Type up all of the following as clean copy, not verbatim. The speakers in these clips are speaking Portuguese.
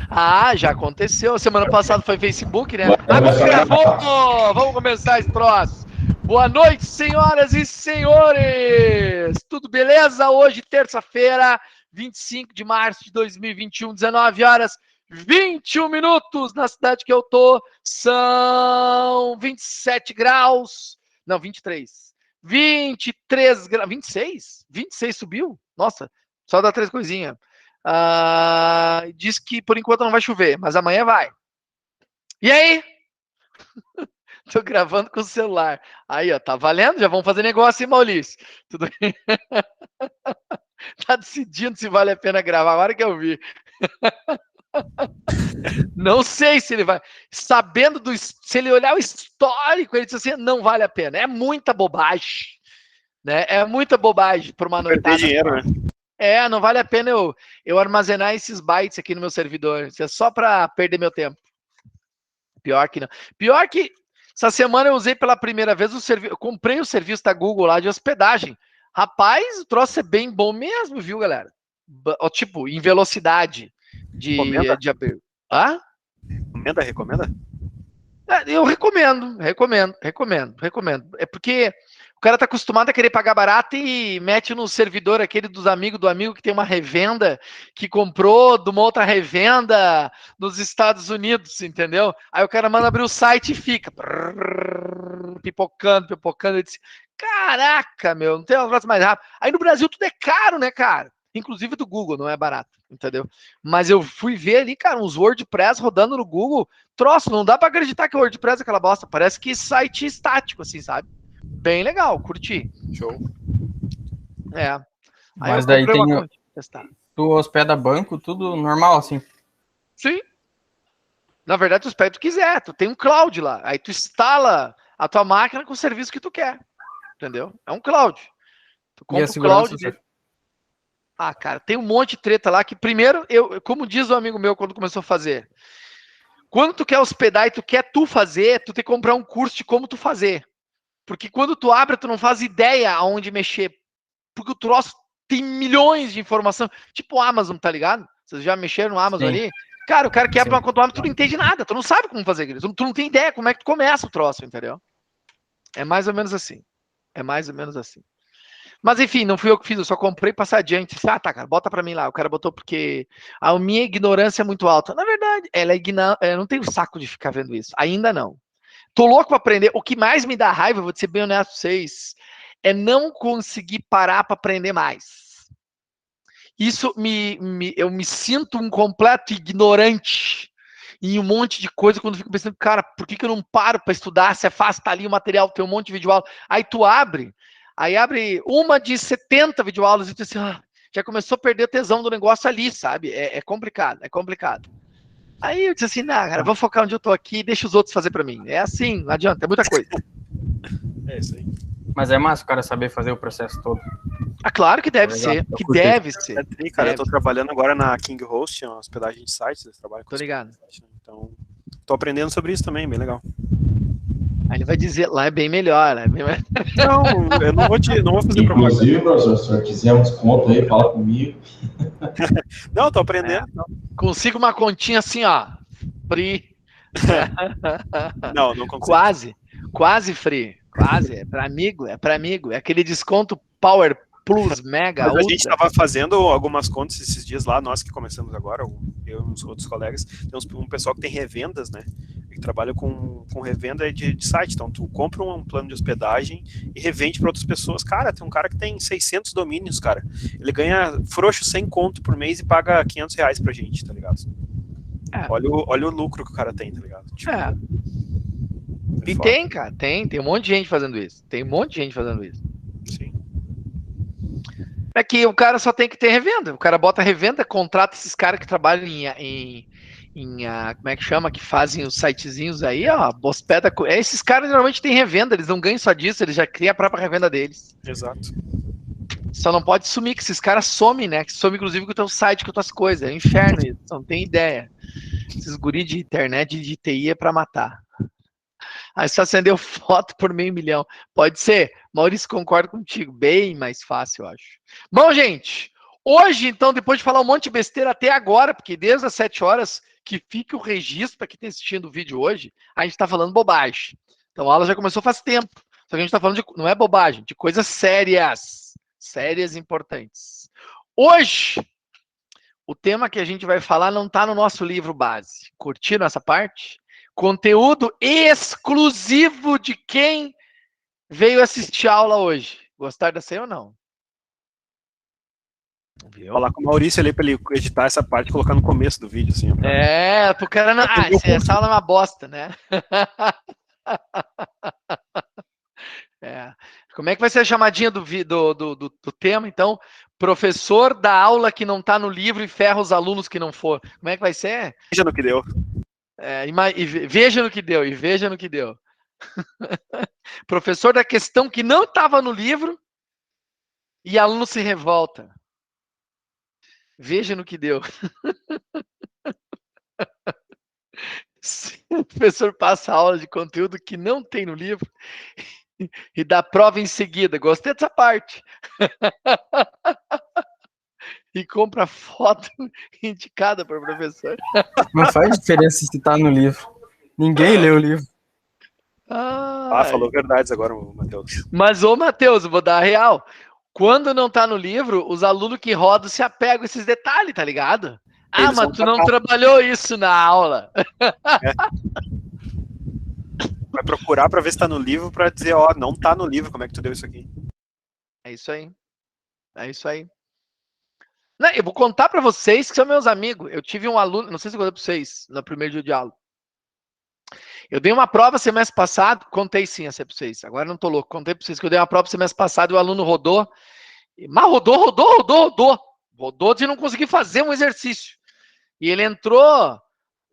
Ah, já aconteceu. Semana passada foi Facebook, né? Vamos Agora vamos começar esse troço. Boa noite, senhoras e senhores! Tudo beleza? Hoje, terça-feira, 25 de março de 2021, 19 horas 21 minutos na cidade que eu tô. São 27 graus. Não, 23. 23 graus. 26? 26 subiu? Nossa, só dá 3 coisinhas. Diz que por enquanto não vai chover, mas amanhã vai. E aí? Tô gravando com o celular. Aí, ó, tá valendo? Já vamos fazer negócio, hein, Maurício? Tudo bem? Tá decidindo se vale a pena gravar, agora que eu vi. Não sei se ele vai. Sabendo do. Se ele olhar o histórico, ele diz assim: não vale a pena. É muita bobagem. Né? É muita bobagem para uma noitada. Perder dinheiro, né? Não vale a pena eu armazenar esses bytes aqui no meu servidor. Isso é só para perder meu tempo. Pior que não. Pior que essa semana eu usei pela primeira vez o serviço. Comprei o serviço da Google lá de hospedagem. Rapaz, o troço é bem bom mesmo, viu, galera? Tipo, em velocidade de. Hã? Recomenda? Eu recomendo. É porque o cara tá acostumado a querer pagar barato e mete no servidor aquele do amigo que tem uma revenda que comprou de uma outra revenda nos Estados Unidos, entendeu? Aí o cara manda abrir o site e fica pipocando. Eu disse, caraca, meu, não tem um negócio mais rápido. Aí no Brasil tudo é caro, né, cara? Inclusive do Google, não é barato, entendeu? Mas eu fui ver ali, cara, uns WordPress rodando no Google, troço, não dá pra acreditar que o WordPress é aquela bosta, parece que site estático, assim, sabe? Bem legal, curti. Show. Aí mas daí tem testar. Tu hospeda banco, tudo normal, assim? Sim. Na verdade, tu hospeda o que tu quiser, tu tem um cloud lá, aí tu instala a tua máquina com o serviço que tu quer, entendeu? É um cloud. Tu compra o cloud dele. Ah, cara, tem um monte de treta lá que primeiro, como diz um amigo meu quando começou a fazer, quando tu quer hospedar e tu quer fazer, tu tem que comprar um curso de como tu fazer. Porque quando tu abre, tu não faz ideia aonde mexer. Porque o troço tem milhões de informação. Tipo o Amazon, tá ligado? Vocês já mexeram no Amazon ali? Cara, o cara quer abrir uma conta do Amazon, tu não entende nada. Tu não sabe como fazer aquilo. Tu não tem ideia como é que tu começa o troço, entendeu? É mais ou menos assim. Mas enfim, não fui eu que fiz, eu só comprei passar adiante. Ah, tá, cara, bota pra mim lá. O cara botou porque a minha ignorância é muito alta. Na verdade, eu não tenho saco de ficar vendo isso. Ainda não. Tô louco pra aprender. O que mais me dá raiva, vou ser bem honesto com vocês, é não conseguir parar pra aprender mais. Isso eu me sinto um completo ignorante em um monte de coisa quando eu fico pensando, cara, por que eu não paro pra estudar? Se é fácil, tá ali o material, tem um monte de videoaula. Aí tu abre uma de 70 videoaulas e tu assim, já começou a perder o tesão do negócio ali, sabe? É complicado. Aí eu disse assim, cara, vou focar onde eu tô aqui e deixa os outros fazer pra mim. É assim, não adianta, é muita coisa. É isso aí. Mas é massa o cara saber fazer o processo todo. Ah, claro que deve ser, Cara, eu tô trabalhando agora na King Host, uma hospedagem de sites, eu trabalho com tô ligado. Site, né? Então, tô aprendendo sobre isso também, bem legal. Aí ele vai dizer, lá é bem melhor, né? Não, eu não vou fazer propaganda. Inclusive, professor, se você quiser um desconto aí, fala comigo. Não, tô aprendendo. Consigo uma continha assim, ó, free. Não consigo. Quase free. Quase, é para amigo. É aquele desconto Power Plus Mega. Mas a gente estava fazendo algumas contas esses dias lá, nós que começamos agora, eu e uns outros colegas, tem um pessoal que tem revendas, né? Que trabalha com revenda de site. Então, tu compra um plano de hospedagem e revende para outras pessoas. Cara, tem um cara que tem 600 domínios, cara. Ele ganha frouxo 100 conto por mês e paga R$500 pra gente, tá ligado? Olha o lucro que o cara tem, tá ligado? Tipo, e tem, cara, tem um monte de gente fazendo isso. Sim. É que o cara só tem que ter revenda. O cara bota revenda, contrata esses caras que trabalham como é que chama? Que fazem os sitezinhos aí, ó, hospeda. Esses caras geralmente têm revenda, eles não ganham só disso, eles já criam a própria revenda deles. Exato. Só não pode sumir, que esses caras somem, né? Que somem, inclusive, com o teu site, com as tuas coisas. É um inferno isso, não tem ideia. Esses guris de internet, de TI é pra matar. Aí só acendeu foto por 500 mil. Pode ser. Maurício, concordo contigo. Bem mais fácil, eu acho. Bom, gente, hoje, então, depois de falar um monte de besteira até agora, porque desde as 7 horas que fique o registro para quem está assistindo o vídeo hoje, a gente está falando bobagem. Então a aula já começou faz tempo. Só que a gente está falando de, não é bobagem, de coisas sérias. Sérias e importantes. Hoje, o tema que a gente vai falar não está no nosso livro base. Curtiram essa parte? Conteúdo exclusivo de quem veio assistir a aula hoje. Gostaram dessa aí ou não? Viu? Falar com o Maurício ali pra ele editar essa parte e colocar no começo do vídeo, assim. Pro cara não... essa aula é uma bosta, né? Como é que vai ser a chamadinha do tema, então? Professor da aula que não está no livro e ferra os alunos que não for. Como é que vai ser? Veja no que deu. Veja no que deu, e veja no que deu. Professor da questão que não estava no livro e aluno se revolta. Veja no que deu. O professor passa a aula de conteúdo que não tem no livro e dá prova em seguida. Gostei dessa parte. E compra foto indicada para o professor. Não faz diferença se tá no livro. Ninguém lê o livro. Falou verdades agora, Matheus. Mas, ô Matheus, eu vou dar a real. Quando não tá no livro, os alunos que rodam se apegam a esses detalhes, tá ligado? Eles mas tu não trabalhou isso na aula. Vai procurar para ver se tá no livro, para dizer, ó, não tá no livro, como é que tu deu isso aqui? É isso aí. É isso aí. Não, eu vou contar para vocês que são meus amigos. Eu tive um aluno, não sei se eu contei para vocês, no primeiro dia de aula. Eu dei uma prova semestre passado, contei sim essa para vocês, agora não tô louco, contei para vocês que eu dei uma prova semestre passado e o aluno rodou, mas rodou de não conseguir fazer um exercício. E ele entrou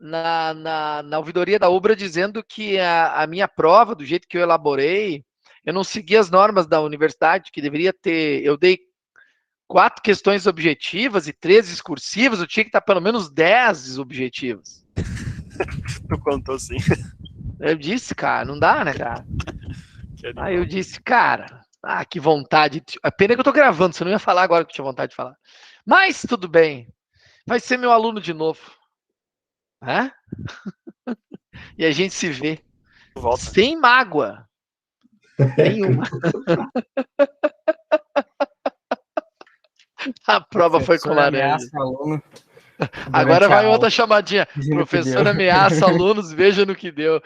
na ouvidoria da UBRA dizendo que a minha prova, do jeito que eu elaborei, eu não segui as normas da universidade, que deveria ter, eu dei 4 questões objetivas e 3 discursivas, eu tinha que estar pelo menos 10 objetivas. Tu contou sim. Eu disse, cara, não dá, né, cara? Aí eu disse, cara, que vontade. A pena que eu tô gravando, você não ia falar agora que eu tinha vontade de falar. Mas tudo bem, vai ser meu aluno de novo. Né? E a gente se vê. Volta. Sem mágoa. Nenhuma. A prova foi com laranja. Agora vai outra chamadinha. Professor ameaça alunos, veja no que deu.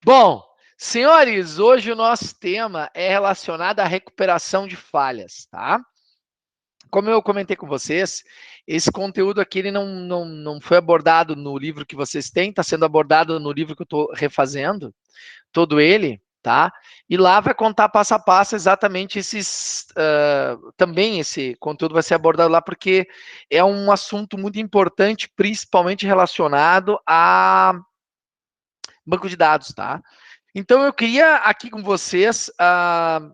Bom, senhores, hoje o nosso tema é relacionado à recuperação de falhas, tá? Como eu comentei com vocês, esse conteúdo aqui ele não foi abordado no livro que vocês têm, está sendo abordado no livro que eu estou refazendo, todo ele, tá? E lá vai contar passo a passo exatamente esses... também esse conteúdo vai ser abordado lá, porque é um assunto muito importante, principalmente relacionado a banco de dados, tá? Então, eu queria aqui com vocês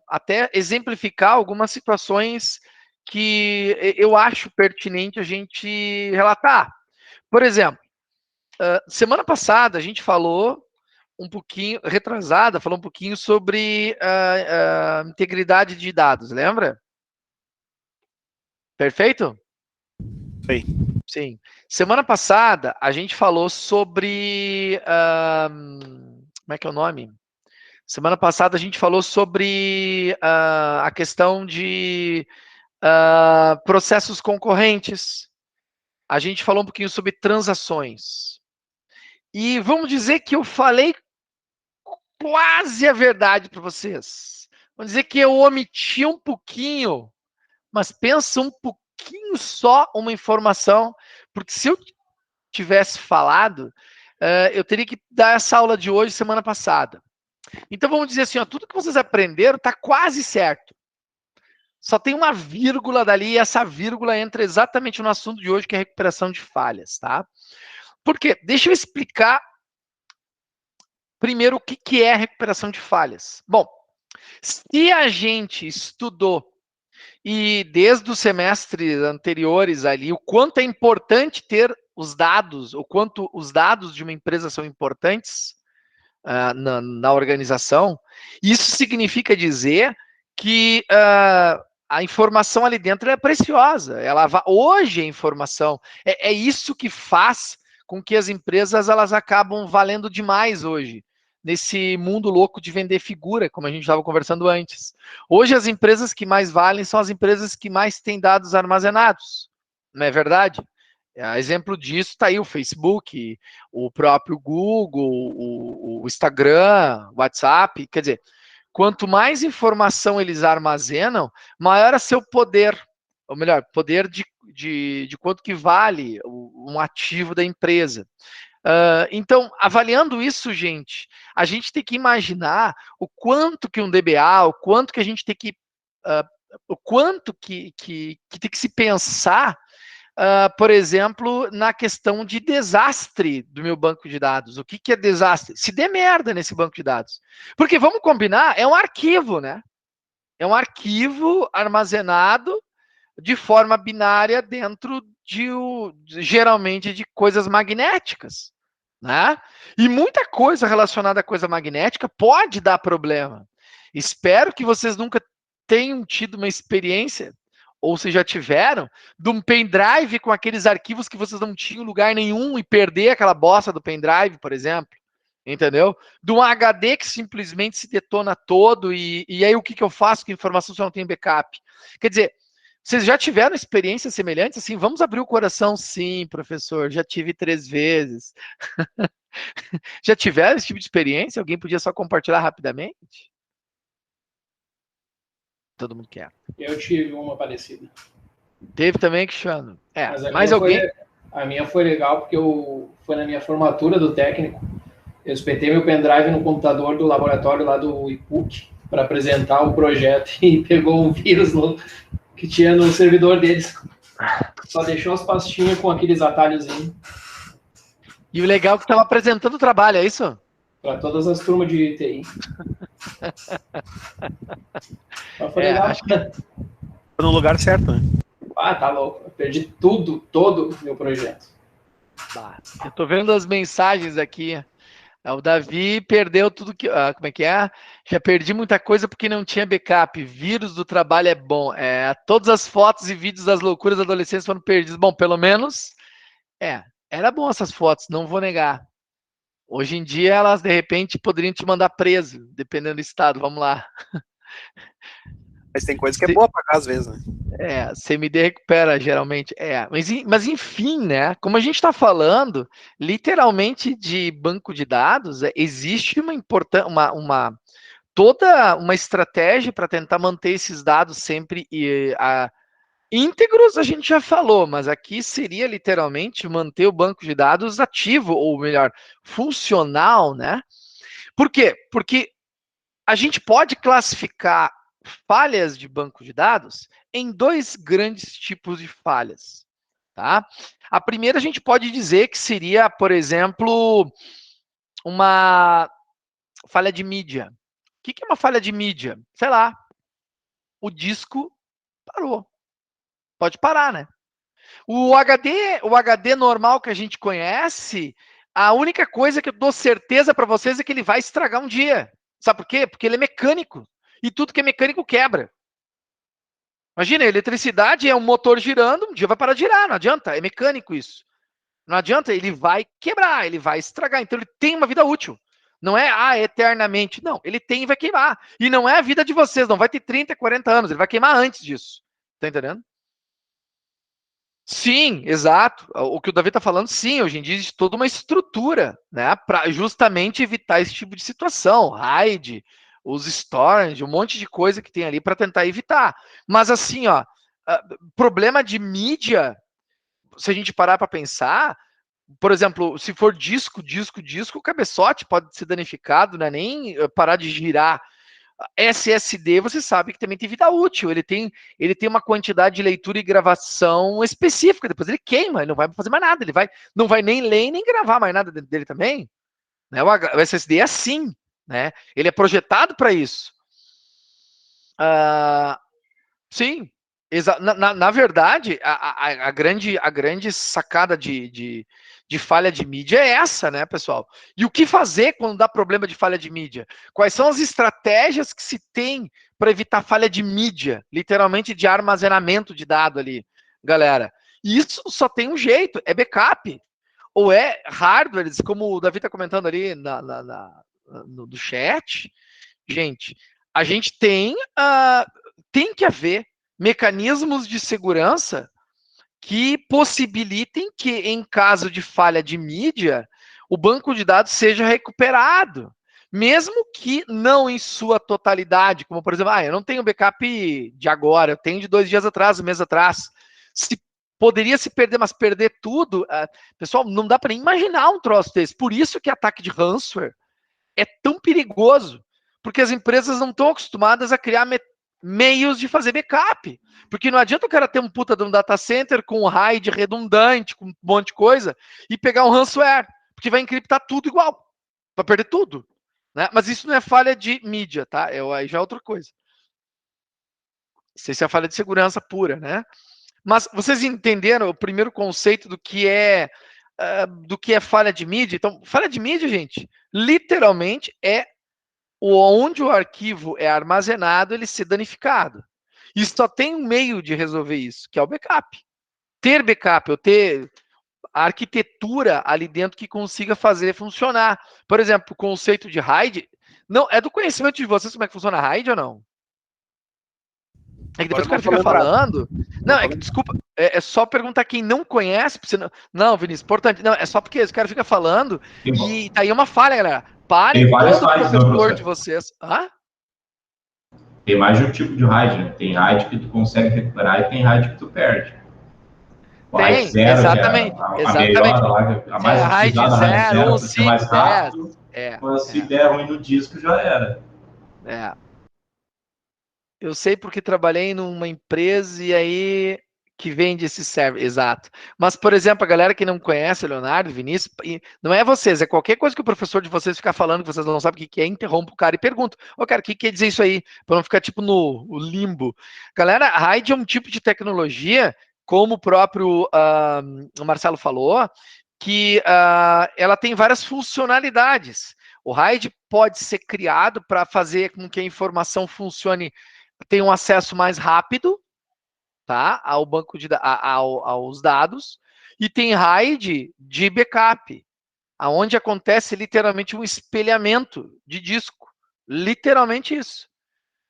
até exemplificar algumas situações que eu acho pertinente a gente relatar. Por exemplo, semana passada a gente falou um pouquinho, retrasada, falou um pouquinho sobre integridade de dados, lembra? Perfeito? Sim. Sim. Semana passada a gente falou sobre... como é que é o nome? Semana passada a gente falou sobre a questão de processos concorrentes. A gente falou um pouquinho sobre transações. E vamos dizer que eu falei quase a verdade para vocês. Vamos dizer que eu omiti um pouquinho, mas pensa um pouquinho só uma informação, porque se eu tivesse falado, eu teria que dar essa aula de hoje semana passada. Então vamos dizer assim, ó, tudo que vocês aprenderam está quase certo. Só tem uma vírgula dali e essa vírgula entra exatamente no assunto de hoje, que é a recuperação de falhas, tá? Por quê? Deixa eu explicar primeiro o que é a recuperação de falhas. Bom, se a gente estudou e desde os semestres anteriores ali, o quanto é importante ter os dados, o quanto os dados de uma empresa são importantes na organização, isso significa dizer que a informação ali dentro é preciosa. Hoje a informação é isso que faz com que as empresas elas acabam valendo demais hoje, nesse mundo louco de vender figura, como a gente estava conversando antes. Hoje as empresas que mais valem são as empresas que mais têm dados armazenados, não é verdade? Exemplo disso está aí o Facebook, o próprio Google, o Instagram, o WhatsApp, quer dizer, quanto mais informação eles armazenam, maior é seu poder, ou melhor, poder de quanto que vale um ativo da empresa. Então, avaliando isso, gente, a gente tem que imaginar o quanto que um DBA, o quanto que a gente tem que, o quanto que tem que se pensar, por exemplo, na questão de desastre do meu banco de dados. O que é desastre? Se der merda nesse banco de dados. Porque, vamos combinar, é um arquivo, né? É um arquivo armazenado de forma binária dentro geralmente de coisas magnéticas, né? E muita coisa relacionada à coisa magnética pode dar problema. Espero que vocês nunca tenham tido uma experiência, ou se já tiveram, de um pendrive com aqueles arquivos que vocês não tinham lugar nenhum e perder aquela bosta do pendrive, por exemplo. Entendeu? De um HD que simplesmente se detona todo e aí o que eu faço com a informação se eu não tenho backup? Quer dizer, vocês já tiveram experiências semelhantes? Assim, vamos abrir o coração? Sim, professor, já tive 3 vezes. Já tiveram esse tipo de experiência? Alguém podia só compartilhar rapidamente? Todo mundo quer. Eu tive uma parecida. Teve também, Cristiano? Mas mais alguém? A minha foi legal porque foi na minha formatura do técnico. Eu espetei meu pendrive no computador do laboratório lá do IPUC para apresentar o projeto e pegou um vírus que tinha no servidor deles. Só deixou as pastinhas com aqueles atalhozinhos. E o legal é que estava apresentando o trabalho, é isso? Para todas as turmas de TI. Mas foi legal. Acho que no lugar certo, né? Ah, tá louco. Eu perdi todo o meu projeto. Eu tô vendo as mensagens aqui. O Davi perdeu tudo que... como é que é? Já perdi muita coisa porque não tinha backup. Vírus do trabalho é bom. Todas as fotos e vídeos das loucuras da adolescência foram perdidos. Bom, pelo menos... era bom essas fotos, não vou negar. Hoje em dia, elas, de repente, poderiam te mandar preso, dependendo do estado. Vamos lá. Mas tem coisa que é boa pagar às vezes, né? CMD recupera, geralmente. Mas enfim, né? Como a gente está falando, literalmente de banco de dados, existe toda uma estratégia para tentar manter esses dados sempre íntegros, a gente já falou, mas aqui seria literalmente manter o banco de dados ativo, ou melhor, funcional, né? Por quê? Porque a gente pode classificar falhas de banco de dados em 2 grandes tipos de falhas, tá? A primeira a gente pode dizer que seria, por exemplo, uma falha de mídia. O que é uma falha de mídia? Sei lá, o disco parou. Pode parar, né? O HD normal que a gente conhece, a única coisa que eu dou certeza para vocês é que ele vai estragar um dia. Sabe por quê? Porque ele é mecânico. E tudo que é mecânico quebra. Imagina, a eletricidade é um motor girando, um dia vai parar de girar, não adianta, é mecânico isso. Não adianta, ele vai quebrar, ele vai estragar. Então ele tem uma vida útil. Não é, eternamente. Não, ele tem e vai queimar. E não é a vida de vocês, não vai ter 30, 40 anos, ele vai queimar antes disso. Tá entendendo? Sim, exato. O que o Davi está falando, sim, hoje em dia existe toda uma estrutura, né, para justamente evitar esse tipo de situação, RAID, os storage, um monte de coisa que tem ali para tentar evitar. Mas assim, problema de mídia, se a gente parar para pensar, por exemplo, se for disco, o cabeçote pode ser danificado, não é nem parar de girar. SSD, você sabe que também tem vida útil, ele tem uma quantidade de leitura e gravação específica, depois ele queima, ele não vai fazer mais nada, não vai nem ler nem gravar mais nada dentro dele também, né? O SSD é assim, né? Ele é projetado para isso. Sim, na verdade, a grande sacada de de falha de mídia é essa, né, pessoal? E o que fazer quando dá problema de falha de mídia? Quais são as estratégias que se tem para evitar falha de mídia, literalmente de armazenamento de dado ali, galera? E isso só tem um jeito, é backup. Ou é hardware, como o Davi está comentando ali no chat. Gente, a gente tem que haver mecanismos de segurança que possibilitem que, em caso de falha de mídia, o banco de dados seja recuperado, mesmo que não em sua totalidade, como, por exemplo, eu não tenho backup de agora, eu tenho de 2 dias atrás, um mês atrás. Se poderia se perder, mas perder tudo, pessoal, não dá para nem imaginar um troço desse. Por isso que ataque de ransomware é tão perigoso, porque as empresas não estão acostumadas a criar meios de fazer backup. Porque não adianta o cara ter um puta de um data center com um RAID redundante, com um monte de coisa, e pegar um ransomware, porque vai encriptar tudo igual. Vai perder tudo. Né? Mas isso não é falha de mídia, tá? Aí já é outra coisa. Isso é falha de segurança pura, né? Mas vocês entenderam o primeiro conceito do que é falha de mídia? Então, falha de mídia, gente, literalmente é onde o arquivo é armazenado, ele ser danificado. E só tem um meio de resolver isso, que é o backup. Ter backup, ou ter a arquitetura ali dentro que consiga fazer funcionar. Por exemplo, o conceito de RAID, não, é do conhecimento de vocês como é que funciona a RAID ou não? É que depois o cara fica falando. Não, é que, desculpa, é só perguntar quem não conhece. Não, Vinícius, importante. Não, é só porque esse cara fica falando e daí é uma falha, galera. Parem todo o professor de vocês. Tem mais de um tipo de RAID, né? Tem RAID que tu consegue recuperar e tem RAID que tu perde. O RAID 0, exatamente. exatamente. A mais utilizada, RAID 0, por ser mais rápido. Mas se der ruim no disco, já era. Eu sei porque trabalhei numa empresa e aí que vende esse server, exato. Mas, por exemplo, a galera que não conhece o Leonardo, Vinícius, não é vocês, é qualquer coisa que o professor de vocês ficar falando que vocês não sabem o que é, interrompa o cara e pergunta, cara, o que quer dizer isso aí? Para não ficar tipo no limbo. Galera, a RAID é um tipo de tecnologia, como o próprio o Marcelo falou, que ela tem várias funcionalidades. O RAID pode ser criado para fazer com que a informação funcione, tenha um acesso mais rápido, tá, ao banco de aos dados, e tem RAID de backup, aonde acontece literalmente um espelhamento de disco, literalmente isso.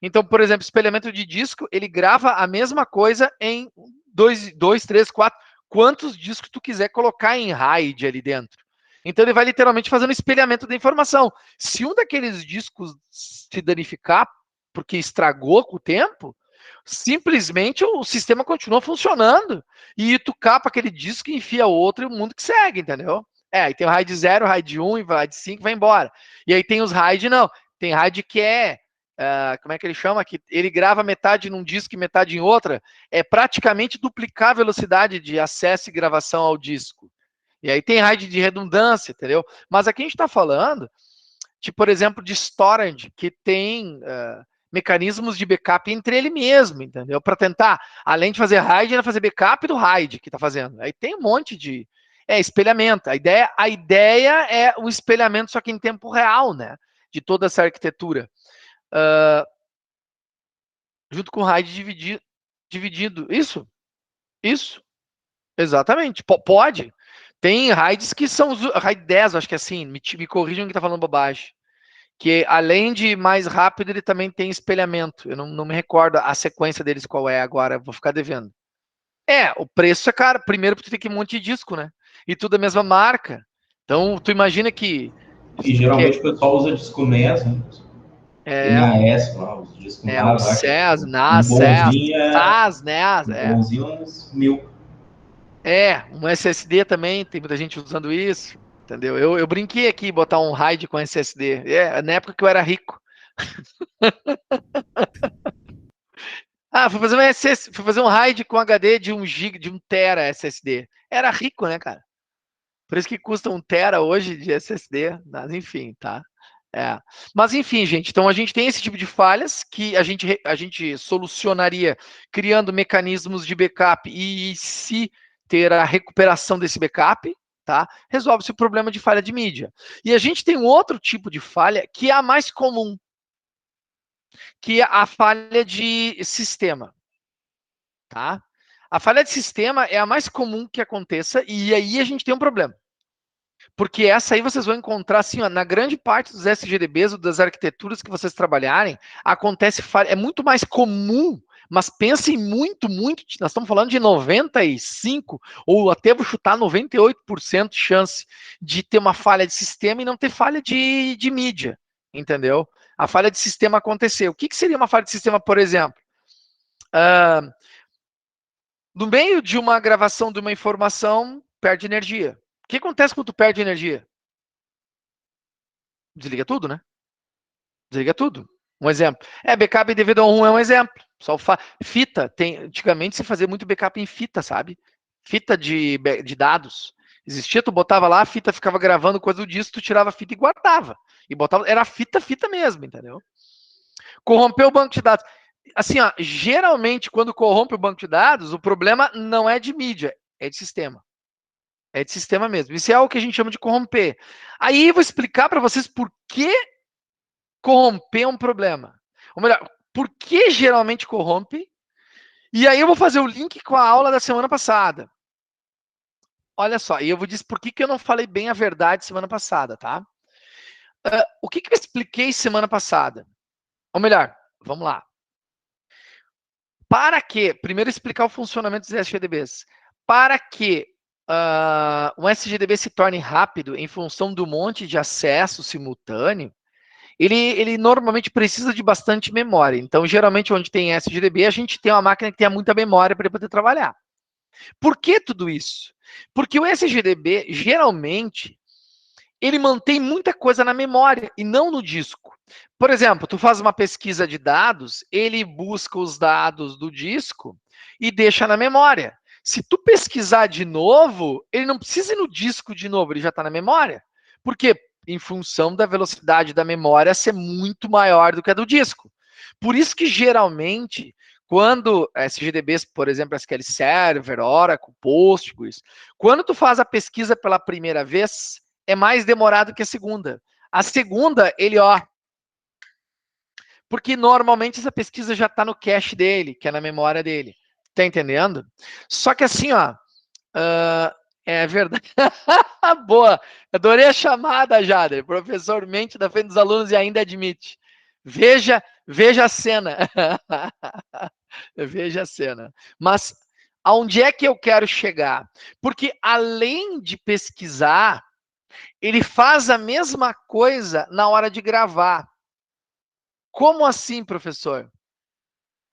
Então, por exemplo, espelhamento de disco, ele grava a mesma coisa em 2, 3, 4, quantos discos tu quiser colocar em RAID ali dentro. Então, ele vai literalmente fazendo espelhamento da informação. Se um daqueles discos se danificar porque estragou com o tempo, simplesmente o sistema continua funcionando e tu capa aquele disco e enfia outro e o mundo que segue, entendeu? Aí tem o RAID 0, RAID 1 e RAID 5 vai embora. E aí tem os RAID, não. Tem RAID que como é que ele chama? Que ele grava metade num disco e metade em outra. É praticamente duplicar a velocidade de acesso e gravação ao disco. E aí tem RAID de redundância, entendeu? Mas aqui a gente está falando, por exemplo, de storage, que tem mecanismos de backup entre ele mesmo, entendeu? Para tentar, além de fazer RAID, fazer backup do RAID que está fazendo. Aí tem um monte de espelhamento. A ideia é o espelhamento, só que em tempo real, né? De toda essa arquitetura. Junto com o RAID dividido. Isso. Exatamente. Pode. Tem RAIDs que são RAID 10, acho que é assim. Me corrijam que está falando bobagem. Que além de mais rápido, ele também tem espelhamento. Eu não me recordo a sequência deles qual é agora, vou ficar devendo. O preço é caro. Primeiro, porque tu tem que ter um monte de disco, né? E tudo a mesma marca. Então, tu imagina que... E geralmente o pessoal usa disco NES, né? NAS lá, os discos NAS. O SES, NAS, SAS, NES. Um bonzinho uns 1000. Um SSD também, tem muita gente usando isso. Entendeu? Eu brinquei aqui botar um RAID com SSD. Na época que eu era rico. Fui fazer um RAID com HD de 1 GB, de 1 tera SSD. Era rico, né, cara? Por isso que custa 1 tera hoje de SSD. Mas enfim, tá? Mas enfim, gente, então a gente tem esse tipo de falhas que a gente solucionaria criando mecanismos de backup e se ter a recuperação desse backup, tá? Resolve-se o problema de falha de mídia. E a gente tem um outro tipo de falha que é a mais comum, que é a falha de sistema, tá? A falha de sistema é a mais comum que aconteça e aí a gente tem um problema. Porque essa aí vocês vão encontrar, assim, ó, na grande parte dos SGDBs ou das arquiteturas que vocês trabalharem, acontece falha, é muito mais comum, mas pensem muito, nós estamos falando de 95%, ou até vou chutar 98% de chance de ter uma falha de sistema e não ter falha de mídia, entendeu? A falha de sistema acontecer. O que seria uma falha de sistema, por exemplo? No meio de uma gravação de uma informação, perde energia. O que acontece quando tu perde energia? Desliga tudo, né? Desliga tudo. Um exemplo. Backup em DVD-ROM é um exemplo. Fita, antigamente se fazia muito backup em fita, sabe? Fita de dados. Existia, tu botava lá, a fita ficava gravando coisa do disco, tu tirava a fita e guardava. E botava, era fita mesmo, entendeu? Corrompeu o banco de dados. Assim, ó, geralmente, quando corrompe o banco de dados, o problema não é de mídia, é de sistema. É de sistema mesmo. Isso é algo que a gente chama de corromper. Aí eu vou explicar para vocês por que corromper é um problema. Ou melhor, por que geralmente corrompe? E aí eu vou fazer o link com a aula da semana passada. Olha só, e eu vou dizer por que eu não falei bem a verdade semana passada, tá? O que eu expliquei semana passada? Ou melhor, vamos lá. Para que, primeiro explicar o funcionamento dos SGDBs. Para que um SGDB se torne rápido em função do monte de acesso simultâneo, ele normalmente precisa de bastante memória. Então, geralmente, onde tem SGDB, a gente tem uma máquina que tenha muita memória para poder trabalhar. Por que tudo isso? Porque o SGDB, geralmente, ele mantém muita coisa na memória e não no disco. Por exemplo, tu faz uma pesquisa de dados, ele busca os dados do disco e deixa na memória. Se tu pesquisar de novo, ele não precisa ir no disco de novo, ele já está na memória. Por quê? Em função da velocidade da memória ser muito maior do que a do disco. Por isso que, geralmente, quando SGDBs, por exemplo, SQL Server, Oracle, Postgres, quando tu faz a pesquisa pela primeira vez, é mais demorado que a segunda. A segunda, ele, porque normalmente essa pesquisa já está no cache dele, que é na memória dele. Tá entendendo? Só que assim, é verdade. Boa. Adorei a chamada, Jader. Professor mente da frente dos alunos e ainda admite. Veja a cena. Veja a cena. Mas aonde é que eu quero chegar? Porque além de pesquisar, ele faz a mesma coisa na hora de gravar. Como assim, professor?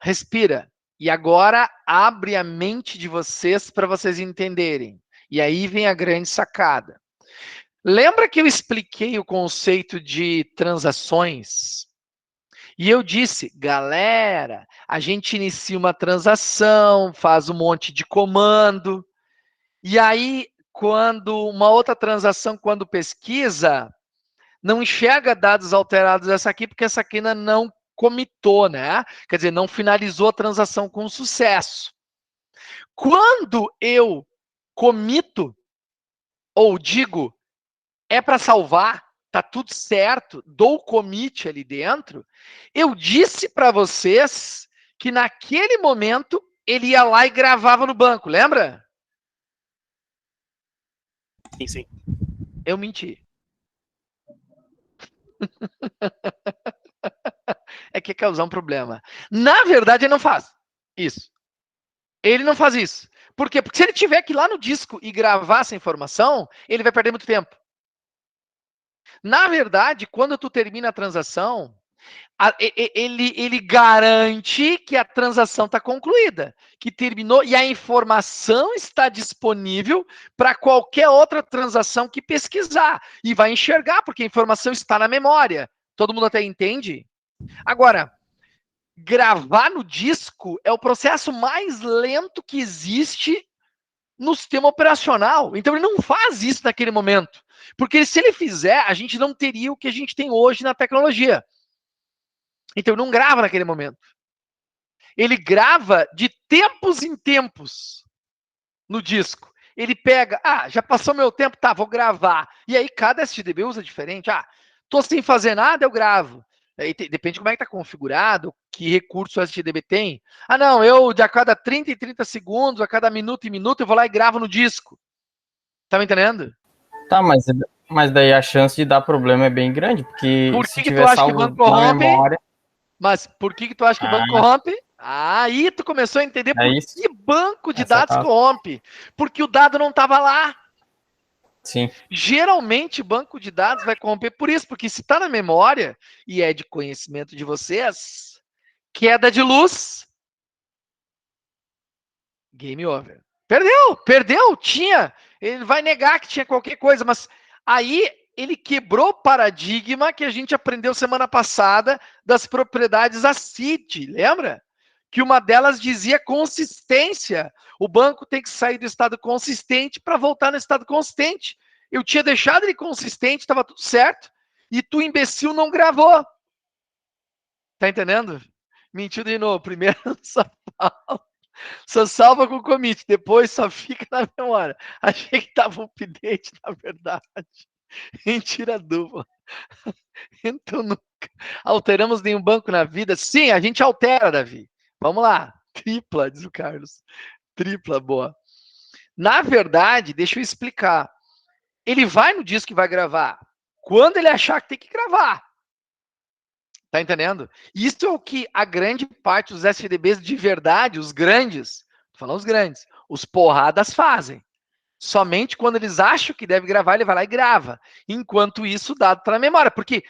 Respira. E agora abre a mente de vocês para vocês entenderem. E aí vem a grande sacada. Lembra que eu expliquei o conceito de transações? E eu disse, galera, a gente inicia uma transação, faz um monte de comando, e aí, quando uma outra transação, quando pesquisa, não enxerga dados alterados dessa aqui, porque essa aqui ainda não comitou, né? Quer dizer, não finalizou a transação com sucesso. Quando eu comito, ou digo, é para salvar, tá tudo certo, dou o commit ali dentro, eu disse para vocês que naquele momento ele ia lá e gravava no banco, lembra? Sim. Eu menti. É que causar um problema. Na verdade, ele não faz isso. Ele não faz isso. Por quê? Porque se ele tiver que ir lá no disco e gravar essa informação, ele vai perder muito tempo. Na verdade, quando tu termina a transação, ele garante que a transação está concluída, que terminou e a informação está disponível para qualquer outra transação que pesquisar. E vai enxergar, porque a informação está na memória. Todo mundo até entende? Agora, gravar no disco é o processo mais lento que existe no sistema operacional. Então, ele não faz isso naquele momento. Porque se ele fizer, a gente não teria o que a gente tem hoje na tecnologia. Então, ele não grava naquele momento. Ele grava de tempos em tempos no disco. Ele pega, já passou meu tempo, tá, vou gravar. E aí cada SGDB usa diferente. Tô sem fazer nada, eu gravo. Aí depende de como é que tá configurado, que recurso o SGDB tem. Não, eu de a cada 30 e 30 segundos, a cada minuto e minuto, eu vou lá e gravo no disco. Tá me entendendo? Tá, mas daí a chance de dar problema é bem grande, porque se tiver salvo na memória... Mas por que tu acha que o banco corrompe? Aí tu começou a entender por que banco de dados corrompe. Porque o dado não estava lá. Sim. Geralmente, banco de dados vai corromper por isso, porque se está na memória, e é de conhecimento de vocês, queda de luz, game over. Perdeu, tinha. Ele vai negar que tinha qualquer coisa, mas aí ele quebrou o paradigma que a gente aprendeu semana passada das propriedades ACID, lembra? Que uma delas dizia consistência. O banco tem que sair do estado consistente para voltar no estado consistente. Eu tinha deixado ele consistente, estava tudo certo, e tu, imbecil, não gravou. Tá entendendo? Mentiu de novo. Primeiro só salva com o commit, depois só fica na memória. Achei que tava um update, na verdade. Mentira dupla. Então nunca alteramos nenhum banco na vida. Sim, a gente altera, Davi. Vamos lá. Tripla, diz o Carlos. Tripla, boa. Na verdade, deixa eu explicar. Ele vai no disco que vai gravar quando ele achar que tem que gravar. Tá entendendo? Isso é o que a grande parte dos SGDBs de verdade, os grandes, tô falando os grandes, os porradas fazem. Somente quando eles acham que deve gravar, ele vai lá e grava. Enquanto isso, o dado está na memória. Porque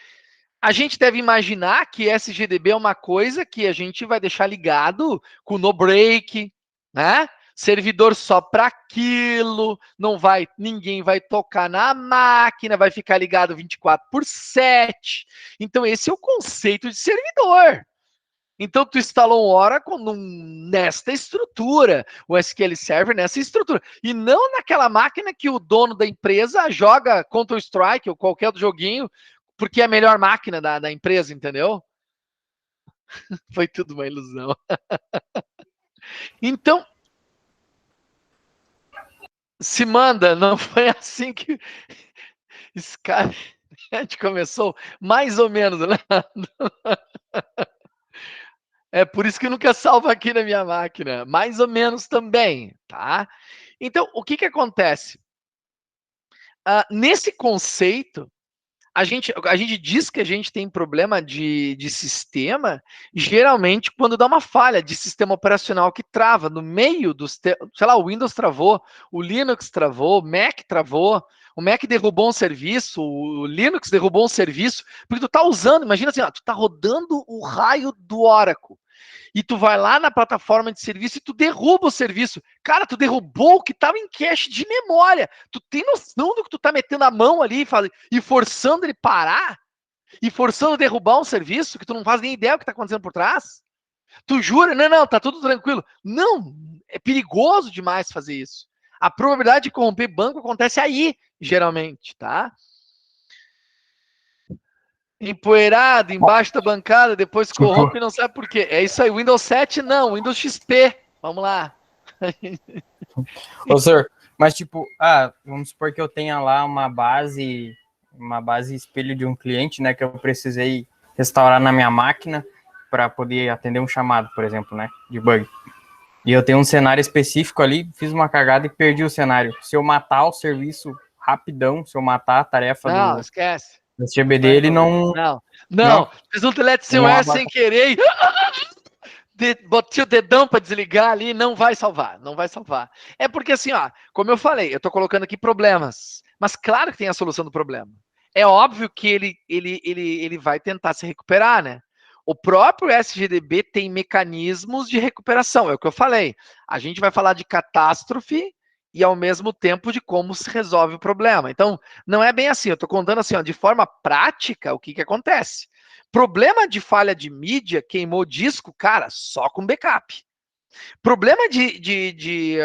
a gente deve imaginar que SGDB é uma coisa que a gente vai deixar ligado com no break, né? Servidor só para aquilo, ninguém vai tocar na máquina, vai ficar ligado 24/7. Então, esse é o conceito de servidor. Então, tu instalou um Oracle nesta estrutura, o SQL Server nessa estrutura, e não naquela máquina que o dono da empresa joga Counter-Strike ou qualquer outro joguinho, porque é a melhor máquina da empresa, entendeu? Foi tudo uma ilusão. Então, se manda, não foi assim que esse cara, a gente começou, mais ou menos, né? É por isso que nunca salva aqui na minha máquina. Mais ou menos também, tá? Então, o que acontece? Nesse conceito, a gente diz que a gente tem problema de sistema, geralmente quando dá uma falha de sistema operacional que trava no meio do, sei lá, o Windows travou, o Linux travou, o Mac travou, o Mac derrubou um serviço, o Linux derrubou um serviço, porque tu tá usando, imagina assim, tu tá rodando o raio do Oracle, e tu vai lá na plataforma de serviço e tu derruba o serviço. Cara, tu derrubou o que estava em cache de memória. Tu tem noção do que tu tá metendo a mão ali e forçando ele parar? E forçando derrubar um serviço que tu não faz nem ideia do que tá acontecendo por trás? Tu jura? Não, tá tudo tranquilo. Não, é perigoso demais fazer isso. A probabilidade de corromper banco acontece aí, geralmente, tá? Empoeirado, embaixo da bancada, depois corrompe e não sabe por quê. É isso aí, Windows 7 não, Windows XP. Vamos lá. Ô, senhor, mas tipo, vamos supor que eu tenha lá uma base espelho de um cliente, né, que eu precisei restaurar na minha máquina para poder atender um chamado, por exemplo, né, de bug. E eu tenho um cenário específico ali, fiz uma cagada e perdi o cenário. Se eu matar o serviço rapidão, se eu matar a tarefa não, esquece. Esse GBD, ele não... Não. Fiz um delete sem querer. Botei o dedão para desligar ali, não vai salvar. É porque assim, como eu falei, eu estou colocando aqui problemas. Mas claro que tem a solução do problema. É óbvio que ele vai tentar se recuperar, né? O próprio SGDB tem mecanismos de recuperação, é o que eu falei. A gente vai falar de catástrofe e, ao mesmo tempo, de como se resolve o problema. Então, não é bem assim. Eu estou contando assim, de forma prática, o que acontece. Problema de falha de mídia, queimou disco, cara, só com backup. Problema de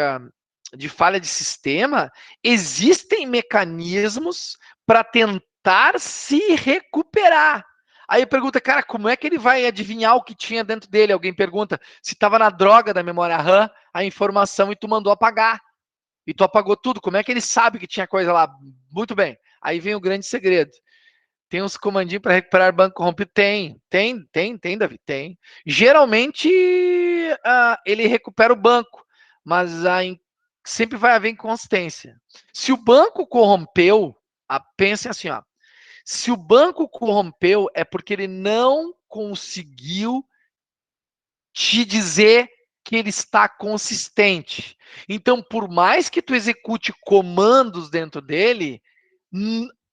falha de sistema, existem mecanismos para tentar se recuperar. Aí pergunta, cara, como é que ele vai adivinhar o que tinha dentro dele? Alguém pergunta se estava na droga da memória RAM, a informação, e tu mandou apagar. E tu apagou tudo. Como é que ele sabe que tinha coisa lá? Muito bem. Aí vem o grande segredo. Tem uns comandinhos para recuperar banco corrompido? Tem, Davi, tem. Geralmente ele recupera o banco, mas sempre vai haver inconsistência. Se o banco corrompeu, pense assim, ó. Se o banco corrompeu, é porque ele não conseguiu te dizer que ele está consistente. Então, por mais que tu execute comandos dentro dele,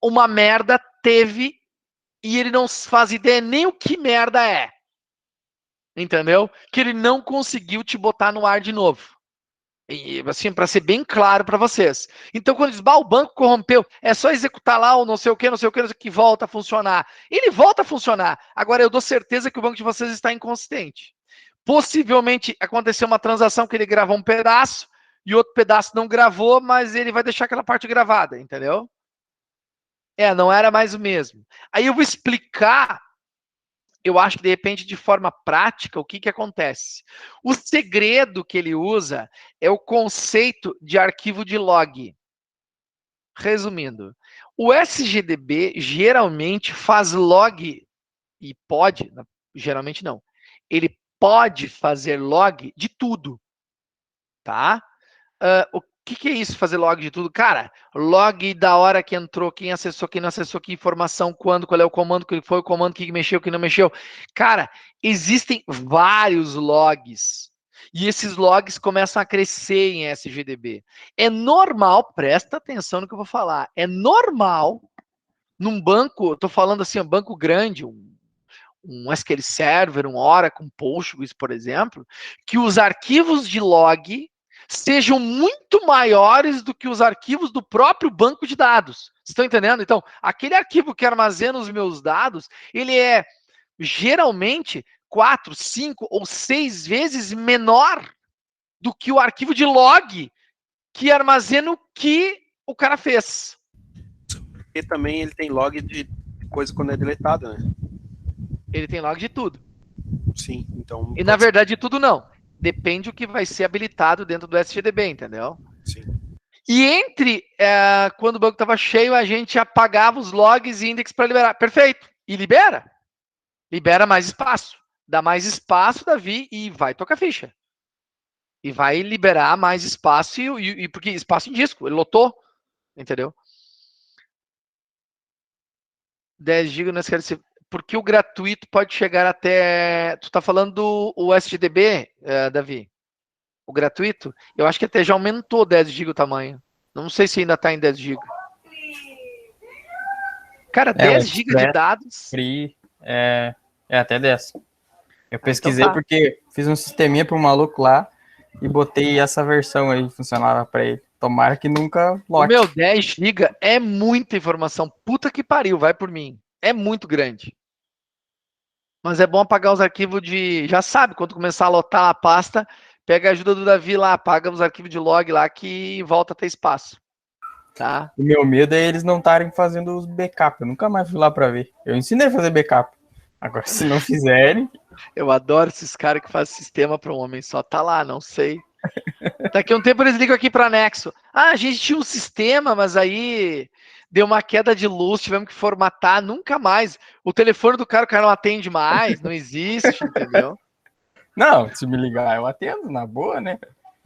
uma merda teve e ele não faz ideia nem o que merda é. Entendeu? Que ele não conseguiu te botar no ar de novo. E, assim, para ser bem claro para vocês. Então, quando diz, o banco corrompeu, é só executar lá o não sei o que, que volta a funcionar. Ele volta a funcionar. Agora, eu dou certeza que o banco de vocês está inconsistente. Possivelmente aconteceu uma transação que ele gravou um pedaço e outro pedaço não gravou, mas ele vai deixar aquela parte gravada, entendeu? Não era mais o mesmo. Aí eu vou explicar, eu acho que de repente de forma prática, o que acontece. O segredo que ele usa é o conceito de arquivo de log. Resumindo, o SGDB geralmente faz log, e pode, geralmente não, ele pode fazer log de tudo, tá? O que é isso, fazer log de tudo? Cara, log da hora que entrou, quem acessou, quem não acessou, que informação, quando, qual é o comando, que foi o comando, que mexeu, que não mexeu. Cara, existem vários logs. E esses logs começam a crescer em SGDB. É normal, presta atenção no que eu vou falar, é normal, num banco, estou falando assim, um banco grande, um SQL Server, um Oracle, um Postgres, por exemplo, que os arquivos de log sejam muito maiores do que os arquivos do próprio banco de dados. Vocês estão entendendo? Então, aquele arquivo que armazena os meus dados, ele é geralmente 4, 5 ou 6 vezes menor do que o arquivo de log que armazena o que o cara fez. E também ele tem log de coisa quando é deletada, né? Ele tem log de tudo. Sim, então... E na verdade de tudo não. Depende do que vai ser habilitado dentro do SGDB, entendeu? Sim. E quando o banco estava cheio, a gente apagava os logs e index para liberar. Perfeito. E libera. Libera mais espaço. Dá mais espaço, Davi, e vai tocar ficha. E vai liberar mais espaço, e porque espaço em disco, ele lotou. Entendeu? 10 GB não quer dizer... Porque o gratuito pode chegar até... Tu tá falando do SGDB, Davi? O gratuito? Eu acho que até já aumentou 10 GB o tamanho. Não sei se ainda tá em 10 GB. Cara, 10 GB de dados... Free, é até 10. Eu pesquisei então porque fiz um sisteminha para um maluco lá e botei essa versão aí, funcionava para ele. Tomara que nunca lote. Meu, 10 GB é muita informação. Puta que pariu, vai por mim. É muito grande. Mas é bom apagar os arquivos de... Já sabe, quando começar a lotar a pasta, pega a ajuda do Davi lá, apaga os arquivos de log lá que volta a ter espaço. Tá? O meu medo é eles não estarem fazendo os backup. Eu nunca mais fui lá para ver. Eu ensinei a fazer backup. Agora, se não fizerem... Eu adoro esses caras que fazem sistema para um homem só. Tá lá, não sei. Daqui a um tempo eles ligam aqui para Nexo. A gente tinha um sistema, mas aí... Deu uma queda de luz, tivemos que formatar, nunca mais. O telefone do cara, o cara não atende mais, não existe, entendeu? Não, se me ligar, eu atendo, na boa, né?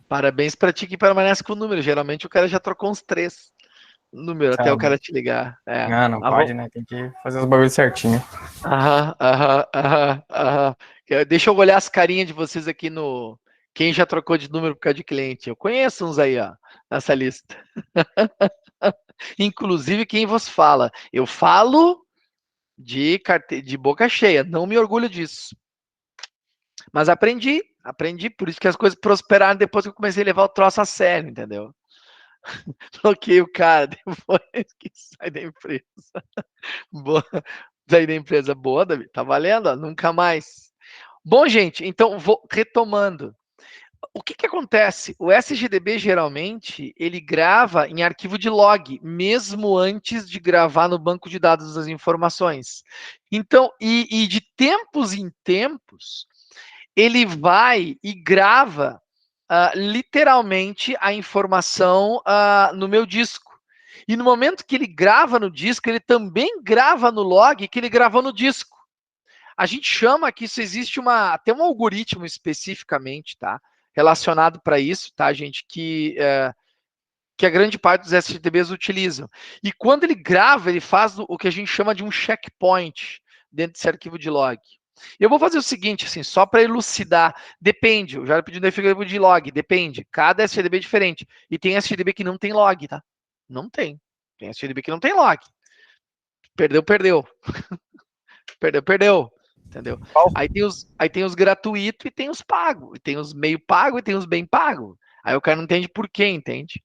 Parabéns pra ti que permanece com o número. Geralmente o cara já trocou uns 3 números até o cara te ligar. Não pode, né? Tem que fazer os bagulhos certinho. Deixa eu olhar as carinhas de vocês aqui no... Quem já trocou de número por causa de cliente? Eu conheço uns aí, ó, nessa lista. Inclusive quem vos fala. Eu falo de boca cheia, não me orgulho disso. Mas aprendi, por isso que as coisas prosperaram depois que eu comecei a levar o troço a sério, entendeu? Bloqueei o cara depois que sai da empresa. Boa. Sair da empresa boa, Davi, tá valendo? Ó, nunca mais. Bom, gente, então vou retomando. O que acontece? O SGDB, geralmente, ele grava em arquivo de log, mesmo antes de gravar no banco de dados das informações. Então, e de tempos em tempos, ele vai e grava literalmente a informação no meu disco. E no momento que ele grava no disco, ele também grava no log que ele gravou no disco. A gente chama que isso existe até um algoritmo especificamente, tá? Relacionado para isso, tá, gente? Que a grande parte dos SGDBs utilizam. E quando ele grava, ele faz o que a gente chama de um checkpoint dentro desse arquivo de log. Eu vou fazer o seguinte, assim, só para elucidar. Depende, eu já pedi um arquivo de log, depende. Cada SGDB é diferente. E tem SGDB que não tem log, tá? Não tem. Tem SGDB que não tem log. Perdeu. Perdeu. Entendeu? Aí tem os gratuitos e tem os pagos. E tem os meio pagos e tem os bem pagos. Aí o cara não entende por quê, entende?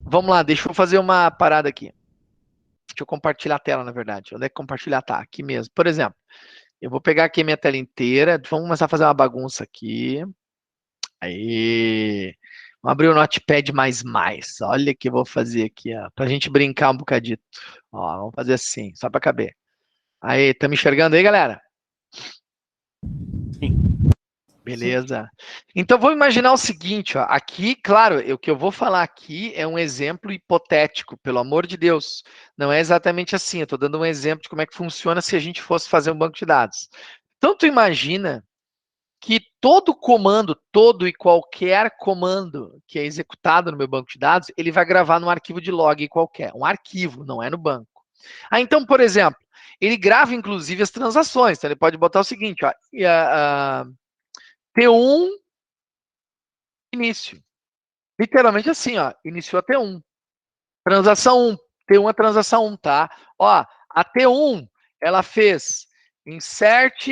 Vamos lá, deixa eu fazer uma parada aqui. Deixa eu compartilhar a tela, na verdade. Onde é que compartilhar? Tá, aqui mesmo. Por exemplo, eu vou pegar aqui a minha tela inteira. Vamos começar a fazer uma bagunça aqui. Aí. Vamos abrir o Notepad++. Olha o que eu vou fazer aqui, ó. Pra gente brincar um bocadito. Ó, vamos fazer assim, só pra caber. Aí, tá me enxergando aí, galera? Sim. Beleza. Então, vamos imaginar o seguinte, ó. Aqui, claro, o que eu vou falar aqui é um exemplo hipotético, pelo amor de Deus. Não é exatamente assim, eu estou dando um exemplo de como é que funciona se a gente fosse fazer um banco de dados. Então, tu imagina que todo e qualquer comando que é executado no meu banco de dados, ele vai gravar num arquivo de log qualquer. Um arquivo, não é no banco. Então, por exemplo, ele grava, inclusive, as transações. Então, ele pode botar o seguinte, ó, T1 início. Literalmente assim, ó, iniciou a T1. Transação 1, T1 é transação 1, tá? Ó, a T1, ela fez insert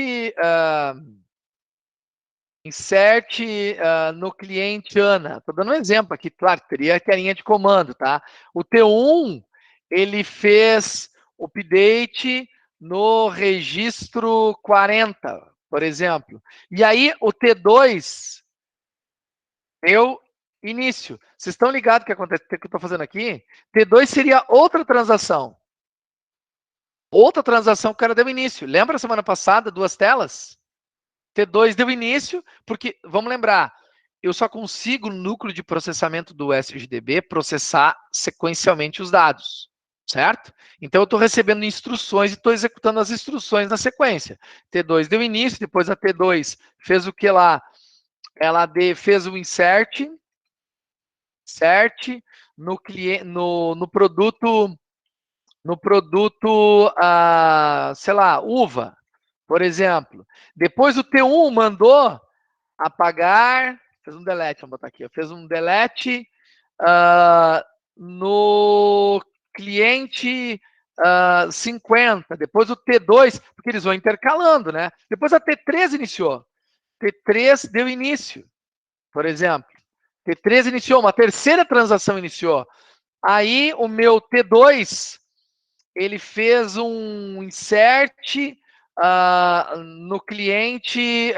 no cliente Ana. Tô dando um exemplo aqui, claro, teria que a linha de comando, tá? O T1, ele fez update no registro 40, por exemplo. E aí, o T2 deu início. Vocês estão ligados o que acontece, que eu estou fazendo aqui? T2 seria outra transação. Outra transação que o cara deu início. Lembra semana passada, 2 telas? T2 deu início, porque, vamos lembrar, eu só consigo, no núcleo de processamento do SGDB, processar sequencialmente os dados, certo? Então, eu estou recebendo instruções e estou executando as instruções na sequência. T2 deu início, depois a T2 fez o que lá? Ela fez o insert no produto, sei lá, uva, por exemplo. Depois o T1 mandou apagar, fez um delete, vamos botar aqui, fez um delete no cliente 50, depois o T2, porque eles vão intercalando, né? Depois a T3 iniciou. T3 deu início, por exemplo. T3 iniciou, uma terceira transação iniciou. Aí o meu T2, ele fez um insert no cliente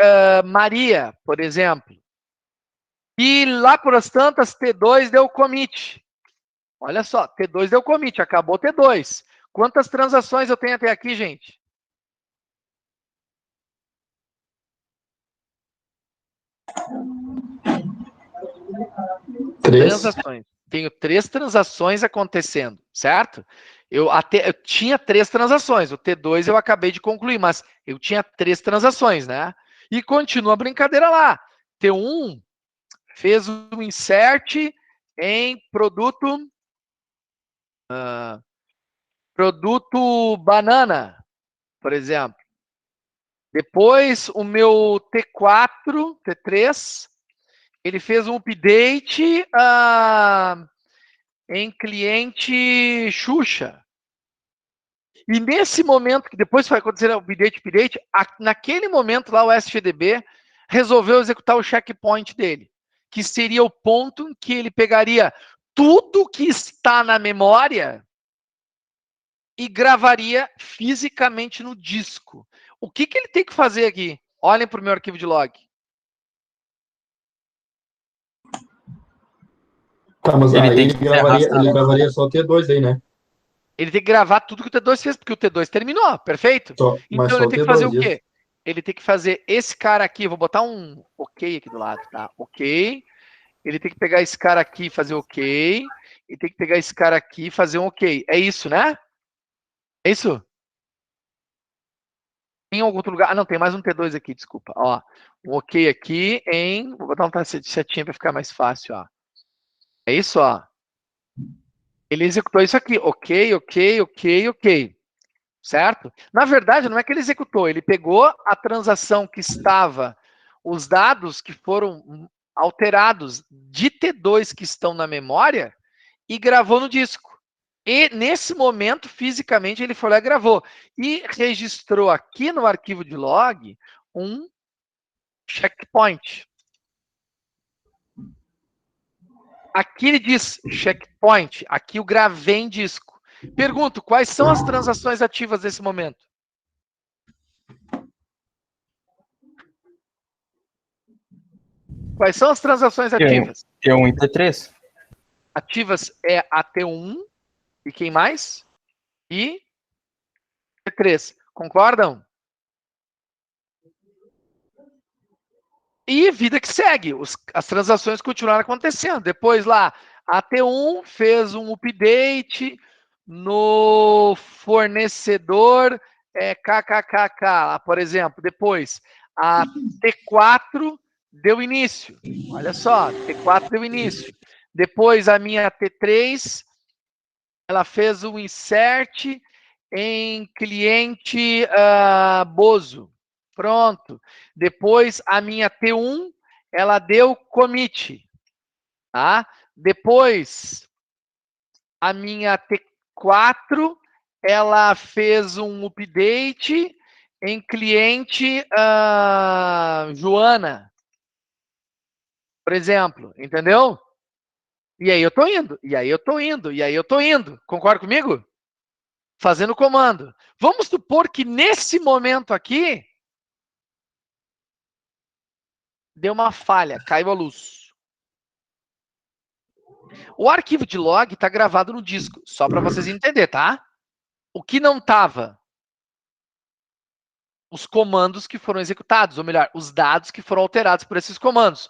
Maria, por exemplo. E lá por as tantas, T2 deu commit. Olha só, T2 deu commit, acabou T2. Quantas transações eu tenho até aqui, gente? Transações. Tenho 3 transações acontecendo, certo? Eu tinha 3 transações. O T2 eu acabei de concluir, mas eu tinha 3 transações, né? E continua a brincadeira lá. T1 fez um insert em produto banana, por exemplo. Depois o meu T4, T3, ele fez um update em cliente Xuxa. E nesse momento, que depois vai acontecer o update, naquele momento lá o SGDB resolveu executar o checkpoint dele, que seria o ponto em que ele pegaria tudo que está na memória e gravaria fisicamente no disco. O que ele tem que fazer aqui? Olhem para o meu arquivo de log. Tá, mas ele gravaria só o T2 aí, né? Ele tem que gravar tudo que o T2 fez, porque o T2 terminou, perfeito? Então ele tem que fazer o quê? ele tem que fazer esse cara aqui, vou botar um ok aqui do lado, tá? Ok. Ele tem que pegar esse cara aqui e fazer ok. E tem que pegar esse cara aqui e fazer um ok. É isso, né? É isso? Em algum outro lugar. Ah, não, tem mais um T2 aqui, desculpa. Ó, um ok aqui em... Vou botar um setinha para ficar mais fácil, ó. É isso, ó. Ele executou isso aqui. Ok, ok, ok, ok. Certo? Na verdade, não é que ele executou. Ele pegou a transação que estava... Os dados que foram alterados de T2 que estão na memória e gravou no disco. E, nesse momento, fisicamente, ele foi lá e gravou. E registrou aqui no arquivo de log um checkpoint. Aqui ele diz checkpoint. Aqui eu gravei em disco. Pergunto, quais são as transações ativas nesse momento? Quais são as transações ativas? T1 e T3. Ativas é a T1 e quem mais? E T3. Concordam? E vida que segue. As transações continuaram acontecendo. Depois lá, a T1 fez um update no fornecedor KKKK, por exemplo. Depois, a T4 deu início. Olha só, T4 deu início. Depois, a minha T3, ela fez um insert em cliente Bozo. Pronto. Depois, a minha T1, ela deu commit. Tá? Depois, a minha T4, ela fez um update em cliente Joana. Por exemplo, entendeu? E aí eu tô indo, e aí eu tô indo, e aí eu tô indo. Concorda comigo? Fazendo comando. Vamos supor que nesse momento aqui, deu uma falha, caiu a luz. O arquivo de log está gravado no disco, só para vocês entenderem, tá? O que não estava? Os comandos que foram executados, ou melhor, os dados que foram alterados por esses comandos.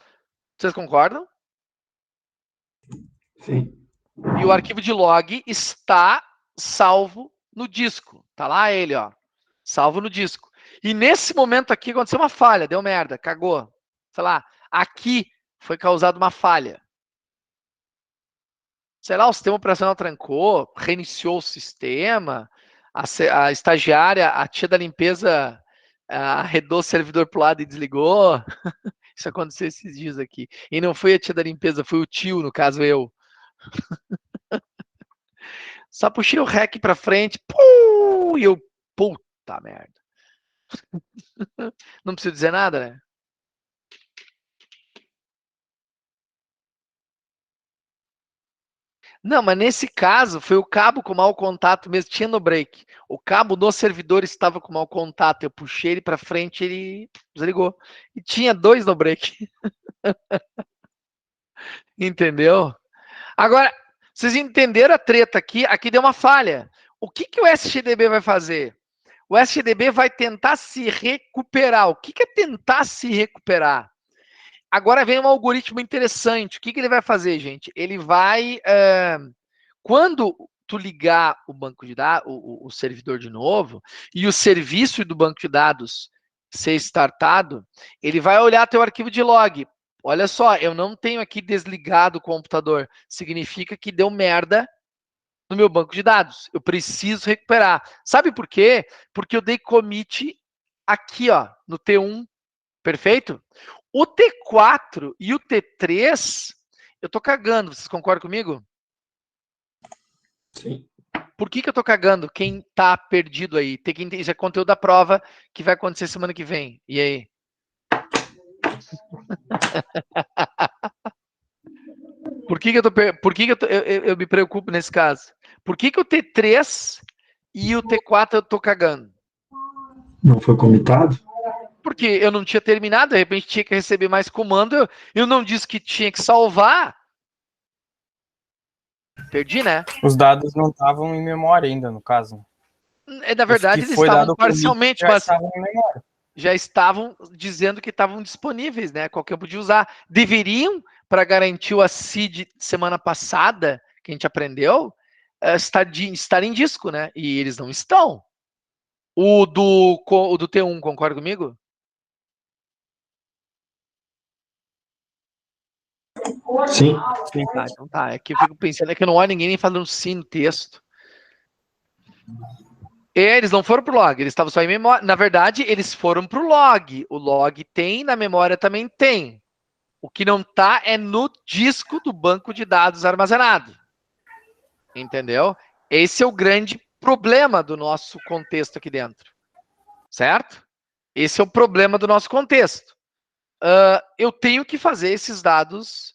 Vocês concordam? Sim. E o arquivo de log está salvo no disco. Tá lá ele, ó. Salvo no disco. E nesse momento aqui aconteceu uma falha, deu merda, cagou. Sei lá, aqui foi causada uma falha. Sei lá, o sistema operacional trancou, reiniciou o sistema, a estagiária, a tia da limpeza arredou o servidor para o lado e desligou. Isso aconteceu esses dias aqui. E não foi a tia da limpeza, foi o tio, no caso eu. Só puxei o REC para frente, e eu, puta merda. Não preciso dizer nada, né? Não, mas nesse caso foi o cabo com mau contato mesmo, tinha no break. O cabo do servidor estava com mau contato, eu puxei ele para frente, ele desligou. E tinha 2 no break. Entendeu? Agora, vocês entenderam a treta aqui? Aqui deu uma falha. O que o SGDB vai fazer? O SGDB vai tentar se recuperar. O que é tentar se recuperar? Agora vem um algoritmo interessante. O que ele vai fazer, gente? Ele vai... quando tu ligar o banco de dados, o servidor de novo, e o serviço do banco de dados ser startado, ele vai olhar teu arquivo de log. Olha só, eu não tenho aqui desligado o computador. Significa que deu merda no meu banco de dados. Eu preciso recuperar. Sabe por quê? Porque eu dei commit aqui, ó, no T1. Perfeito? O T4 e o T3, eu tô cagando. Vocês concordam comigo? Sim. Por que eu tô cagando? Quem tá perdido aí? Isso é conteúdo da prova que vai acontecer semana que vem. E aí? Por que eu me preocupo nesse caso? Por que o T3 e o T4 eu tô cagando? Não foi comitado? Porque eu não tinha terminado, de repente tinha que receber mais comando, eu não disse que tinha que salvar. Perdi, né? Os dados não estavam em memória ainda, no caso. Na verdade, eles estavam parcialmente, mas já estavam dizendo que estavam disponíveis, né? Qualquer um podia usar. Deveriam, para garantir o ACID semana passada, que a gente aprendeu, estar em disco, né? E eles não estão. O do T1, concorda comigo? Sim. Sim, tá, então tá. É que eu fico pensando, é que eu não olho ninguém nem falando sim no texto. Eles não foram pro log, eles estavam só em memória. Na verdade, eles foram pro log. O log tem, na memória também tem. O que não tá é no disco do banco de dados armazenado. Entendeu? Esse é o grande problema do nosso contexto aqui dentro. Certo? Esse é o problema do nosso contexto. Eu tenho que fazer esses dados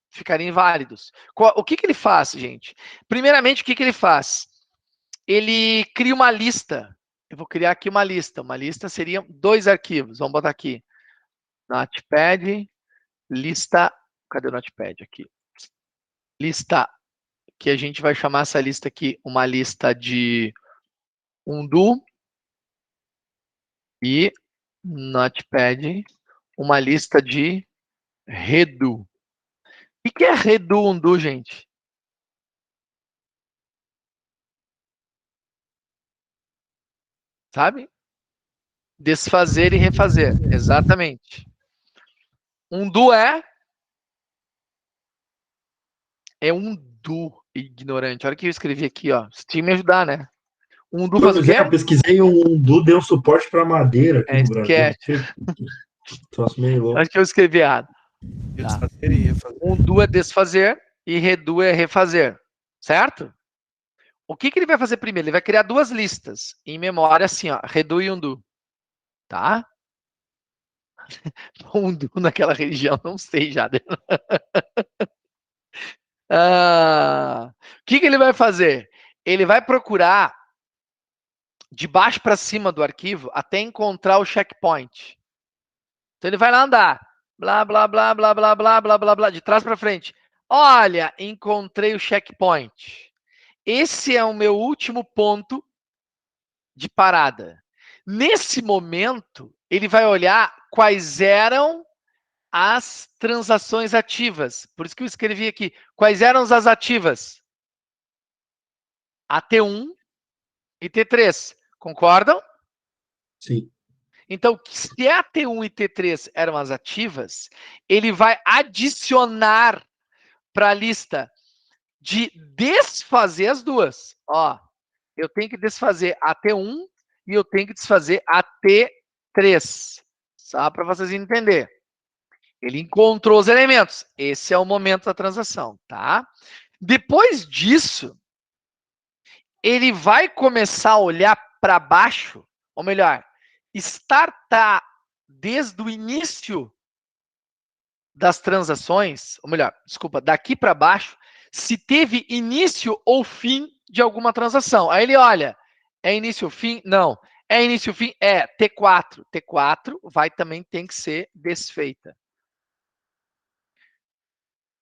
ficarem válidos. O que ele faz, gente? Primeiramente, o que ele faz? Ele cria uma lista. Eu vou criar aqui uma lista. Uma lista seriam 2 arquivos. Vamos botar aqui. Notepad, lista. Cadê o Notepad aqui? Lista, que a gente vai chamar essa lista aqui uma lista de undo e Notepad, uma lista de redo. O que é redo, undo, gente? Sabe? Desfazer e refazer. Exatamente. Undo é undo, ignorante. Olha o que eu escrevi aqui, ó. Você tinha que me ajudar, né? Undo faz o quê? Eu pesquisei um undo, deu suporte para madeira aqui no Brasil. Troço meio louco. Acho que eu escrevi errado. Tá. Undo é desfazer e redo é refazer. Certo? O que ele vai fazer primeiro? Ele vai criar 2 listas em memória, assim, ó, redo e undo. Tá? Undo naquela região, não sei já. O que ele vai fazer? Ele vai procurar de baixo para cima do arquivo até encontrar o checkpoint. Então ele vai lá andar, blá, blá, blá, blá, blá, blá, blá, blá, blá, de trás para frente. Olha, encontrei o checkpoint. Esse é o meu último ponto de parada. Nesse momento, ele vai olhar quais eram as transações ativas. Por isso que eu escrevi aqui. Quais eram as ativas? A T1 e T3. Concordam? Sim. Então, se a T1 e T3 eram as ativas, ele vai adicionar para a lista de desfazer as duas. Ó, eu tenho que desfazer a T1 e eu tenho que desfazer a T3. Só para vocês entenderem. Ele encontrou os elementos. Esse é o momento da transação, tá? Depois disso, ele vai começar a olhar para baixo, ou melhor, startar desde o início das transações, ou melhor, desculpa, daqui para baixo, se teve início ou fim de alguma transação. Aí ele olha, é início ou fim? Não. É início ou fim? É T4. T4 também tem que ser desfeita.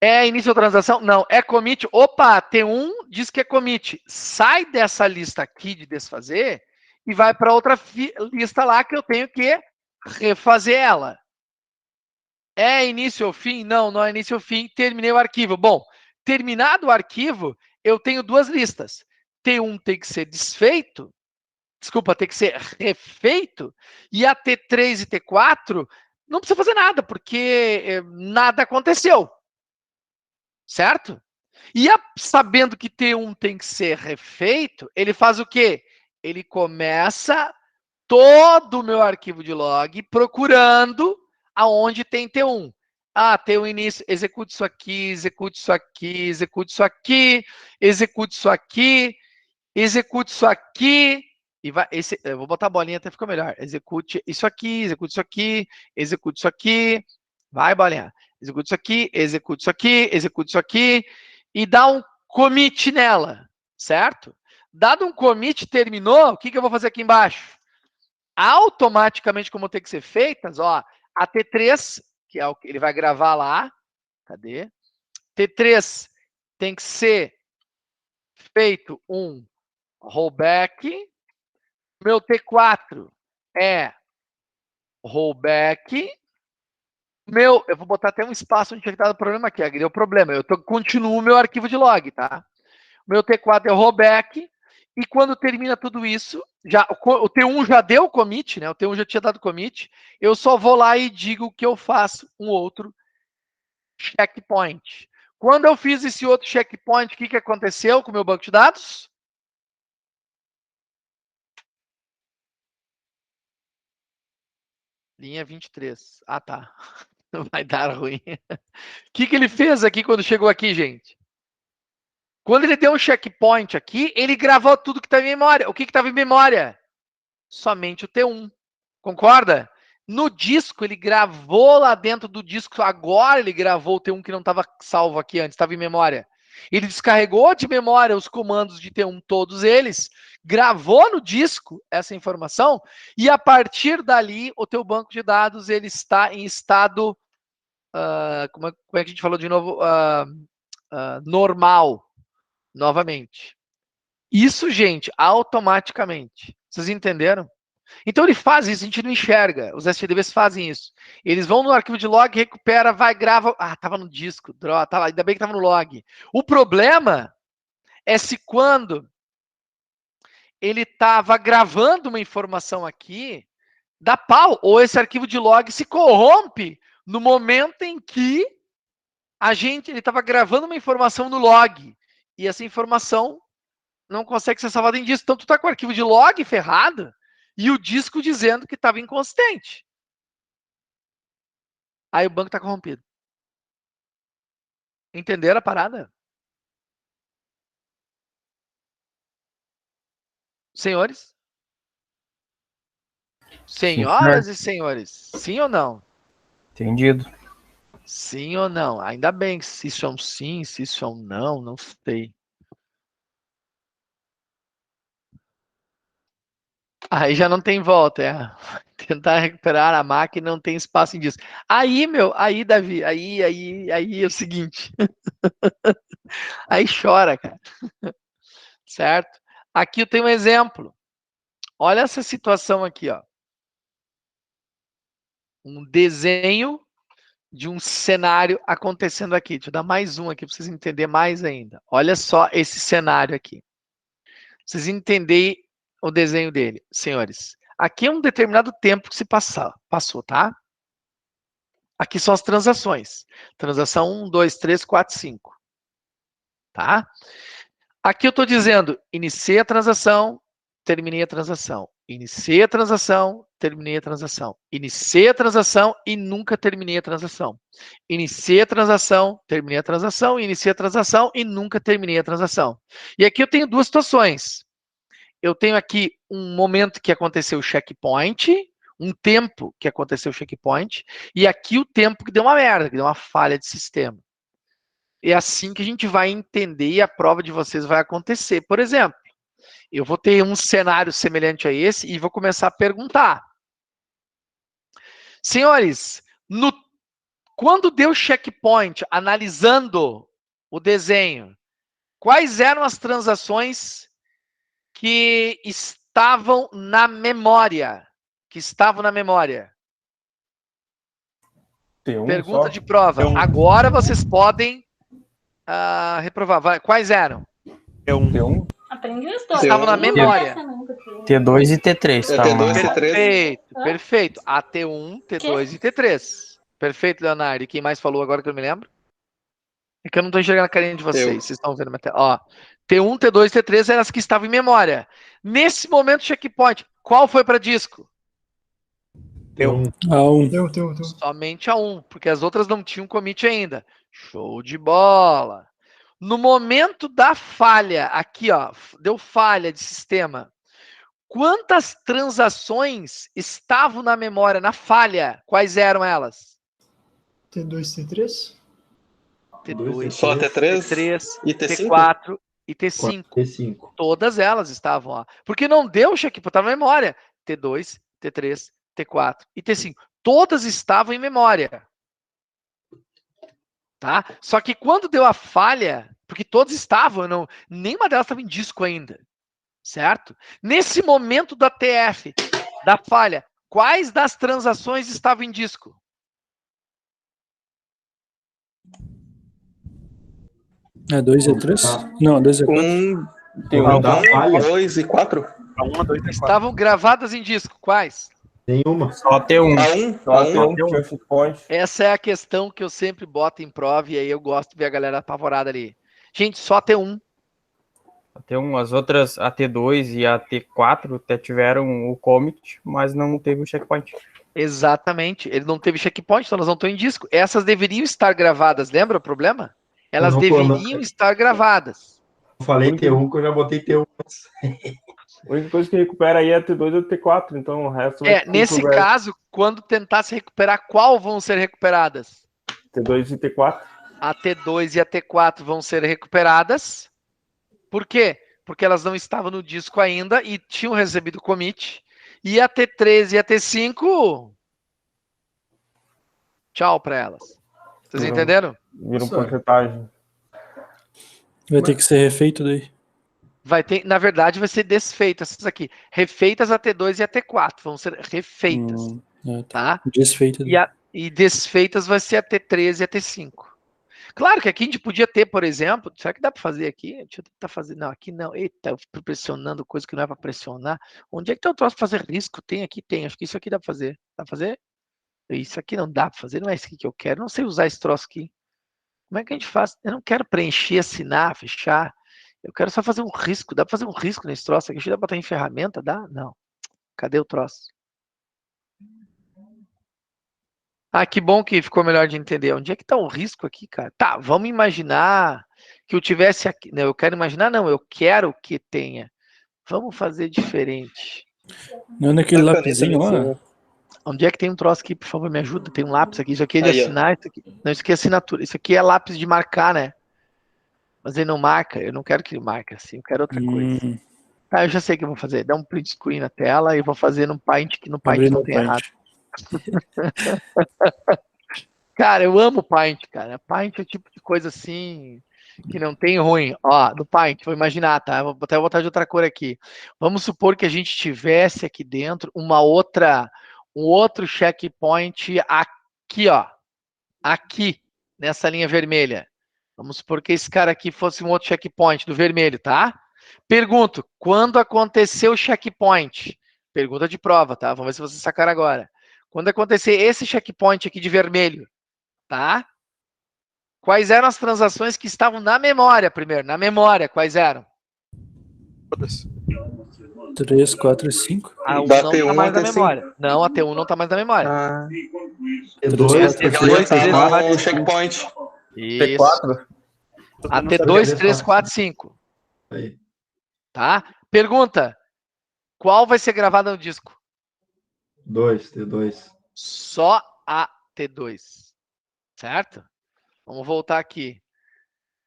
É início da transação? Não. É commit? Opa, T1 diz que é commit. Sai dessa lista aqui de desfazer e vai para outra lista lá que eu tenho que refazer ela. É início ou fim? Não, não é início ou fim. Terminei o arquivo. Bom, terminado o arquivo, eu tenho 2 listas. T1 tem que ser desfeito, desculpa, tem que ser refeito, e a T3 e T4 não precisa fazer nada, porque nada aconteceu. Certo? E sabendo que T1 tem que ser refeito, ele faz o quê? Ele começa todo o meu arquivo de log procurando aonde tem T1. Ah, tem o início, execute isso aqui, execute isso aqui, execute isso aqui, execute isso aqui, execute isso aqui, e vai, eu vou botar a bolinha até ficar melhor. Execute isso aqui, execute isso aqui, execute isso aqui, vai, bolinha. Execute isso aqui, execute isso aqui, execute isso aqui, e dá um commit nela, certo? Dado um commit, terminou, o que eu vou fazer aqui embaixo? Automaticamente, como tem que ser feitas, ó, a T3, que é o que ele vai gravar lá, cadê? T3 tem que ser feito um rollback. Meu T4 é rollback. Eu vou botar até um espaço onde tinha dado problema aqui. Aqui deu problema. Continuo o meu arquivo de log, tá? O meu T4 é o rollback. E quando termina tudo isso, o T1 já deu commit, né? O T1 já tinha dado commit. Eu só vou lá e digo que eu faço um outro checkpoint. Quando eu fiz esse outro checkpoint, o que aconteceu com o meu banco de dados? Linha 23. Ah, tá. Vai dar ruim. O que ele fez aqui quando chegou aqui, gente? Quando ele deu um checkpoint aqui, ele gravou tudo que estava em memória. O que estava em memória? Somente o T1. Concorda? No disco, ele gravou lá dentro do disco. Agora ele gravou o T1 que não estava salvo aqui antes, estava em memória. Ele descarregou de memória os comandos de T1, todos eles, gravou no disco essa informação, e a partir dali, o teu banco de dados ele está em estado, como é que a gente falou de novo? Normal, novamente. Isso, gente, automaticamente. Vocês entenderam? Então ele faz isso, a gente não enxerga. Os STDBs fazem isso. Eles vão no arquivo de log, recupera, vai, grava. Ah, estava no disco, droga, ainda bem que estava no log. O problema é se quando ele estava gravando uma informação aqui, dá pau, ou esse arquivo de log se corrompe no momento em que ele estava gravando uma informação no log. E essa informação não consegue ser salvada em disco. Então tu está com o arquivo de log ferrado, e o disco dizendo que estava inconsistente. Aí o banco está corrompido. Entenderam a parada? Senhores? Senhoras e senhores, sim ou não? Entendido. Sim ou não? Ainda bem que se isso é um sim, se isso é um não, não sei. Aí já não tem volta, tentar recuperar a máquina, não tem espaço em disco. Aí, Davi, aí é o seguinte. Aí chora, cara. Certo? Aqui eu tenho um exemplo. Olha essa situação aqui, ó. Um desenho de um cenário acontecendo aqui. Deixa eu dar mais um aqui para vocês entenderem mais ainda. Olha só esse cenário aqui. Vocês entenderem o desenho dele, senhores. Aqui é um determinado tempo que se passou, tá? Aqui são as transações. Transação 1, 2, 3, 4, 5. Tá? Aqui eu estou dizendo, iniciei a transação, terminei a transação. Iniciei a transação, terminei a transação. Iniciei a transação e nunca terminei a transação. Iniciei a transação, terminei a transação, iniciei a transação e nunca terminei a transação. E aqui eu tenho duas situações. Eu tenho aqui um momento que aconteceu o checkpoint, um tempo que aconteceu o checkpoint, e aqui o tempo que deu uma merda, que deu uma falha de sistema. É assim que a gente vai entender e a prova de vocês vai acontecer. Por exemplo, eu vou ter um cenário semelhante a esse e vou começar a perguntar. Senhores, quando deu checkpoint, analisando o desenho, quais eram as transações que estavam na memória? Pergunta só de prova. Agora vocês podem reprovar. Quais eram? T1. Aprendi os dois. Estavam na memória. T2 e T3. T2 e T3. Perfeito. T1, T2 e T3. Perfeito, Leonardo. E quem mais falou agora que eu me lembro? É que eu não estou enxergando a carinha de vocês. Vocês estão vendo a minha tela. Ó, T1, T2 e T3 eram as que estavam em memória. Nesse momento, checkpoint, qual foi para disco? T1. A1. Somente a 1, porque as outras não tinham commit ainda. Show de bola. No momento da falha, aqui, ó, deu falha de sistema. Quantas transações estavam na memória, na falha? Quais eram elas? T2, T3? T2, só T3? T3, e T5? T4 e T5. Todas elas estavam lá. Porque não deu checkpoint, estava na memória. T2, T3, T4 e T5. Todas estavam em memória. Tá? Só que quando deu a falha, porque todas estavam, nenhuma delas estava em disco ainda. Certo? Nesse momento da TF, da falha, Quais das transações estavam em disco? É 2 e 3? Não, 2 e 4. T1, 2 e 4? A 1, a 2 e 4. Estavam gravadas em disco. Quais? Nenhuma. Só T1. A1, Só A1. tinha um checkpoint. Essa é a questão que eu sempre boto em prova e aí eu gosto de ver a galera apavorada ali. Gente, só T1. A T1, as outras, a T2 e a T4 até tiveram o commit, mas não teve o checkpoint. Exatamente. Ele não teve checkpoint, então elas não estão em disco. Essas deveriam estar gravadas, lembra o problema? Elas não, deveriam estar gravadas. Eu falei T1 que eu já botei T1. A única coisa que recupera aí é a T2 e a T4, então o resto vai tudo Nesse pro resto. caso, quando tentar se recuperar, qual vão ser recuperadas? T2 e T4. A T2 e a T4 vão ser recuperadas. Por quê? Porque elas não estavam no disco ainda e tinham recebido commit. E a T3 e a T5, tchau para elas. Vocês entenderam? Vira porcentagem. Vai ter que ser refeito daí. Vai ter, na verdade, vai ser desfeito essas aqui. Refeitas a T2 e a T4. Vão ser refeitas. Tá? Desfeito daí. E desfeitas vai ser a T3 e a T5. Claro que aqui a gente podia ter, por exemplo, será que dá para fazer aqui? Deixa eu tentar fazer. Não, aqui não. Eita, eu fico pressionando coisa que não é para pressionar. Onde é que tem o troço para fazer risco? Tem aqui, tem. Acho que isso aqui dá para fazer. Dá para fazer? Isso aqui não dá para fazer, não é isso aqui que eu quero. Não sei usar esse troço aqui. Como é que a gente faz? Eu não quero preencher, assinar, fechar. Eu quero só fazer um risco. Dá para fazer um risco nesse troço aqui? Dá para botar em ferramenta? Dá? Não. Cadê o troço? Ah, que bom que ficou melhor de entender. Onde é que está o risco aqui, cara? Tá, vamos imaginar que eu tivesse aqui. Não, eu quero imaginar, não. Eu quero que tenha. Vamos fazer diferente. Não é naquele lapisinho lá? Onde é que tem um troço aqui, por favor, me ajuda? Tem um lápis aqui. Isso aqui é de assinar. Isso aqui... Não, isso aqui é assinatura. Isso aqui é lápis de marcar, né? Mas ele não marca. Eu não quero que ele marque assim. Eu quero outra coisa. Tá, eu já sei o que eu vou fazer. Dá um print screen na tela e vou fazer num Paint que no Paint não tem errado. Cara, eu amo Paint, cara. Paint é o tipo de coisa assim que não tem ruim. Ó, do Paint, vou imaginar, tá? Vou até botar de outra cor aqui. Vamos supor que a gente tivesse aqui dentro um outro checkpoint aqui, ó. Aqui, nessa linha vermelha. Vamos supor que esse cara aqui fosse um outro checkpoint do vermelho, tá? Pergunto, quando aconteceu o checkpoint? Pergunta de prova, tá? Vamos ver se vocês sacaram agora. Quando acontecer esse checkpoint aqui de vermelho, tá? Quais eram as transações que estavam na memória primeiro? Na memória, quais eram? Todas. 3, 4 e 5. A 1 Da não T1 tá mais na até memória. Não, a T1 não tá mais na memória. T2, T2, Tá no checkpoint. Isso. A T2, 3, 4, 5. Aí. Tá? Pergunta. Qual vai ser gravada no disco? T2. Só a T2. Certo? Vamos voltar aqui.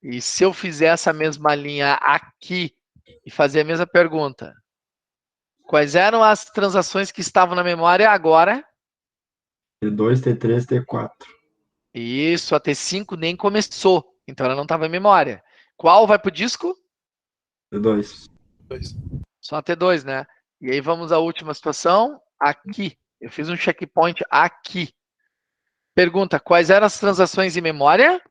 E se eu fizer essa mesma linha aqui e fazer a mesma pergunta? Quais eram as transações que estavam na memória agora? T2, T3, T4. Isso, a T5 nem começou. Então ela não estava em memória. Qual vai para o disco? T2. Só a T2, né? E aí vamos à última situação. Aqui. Eu fiz um checkpoint aqui. Pergunta, quais eram as transações em memória?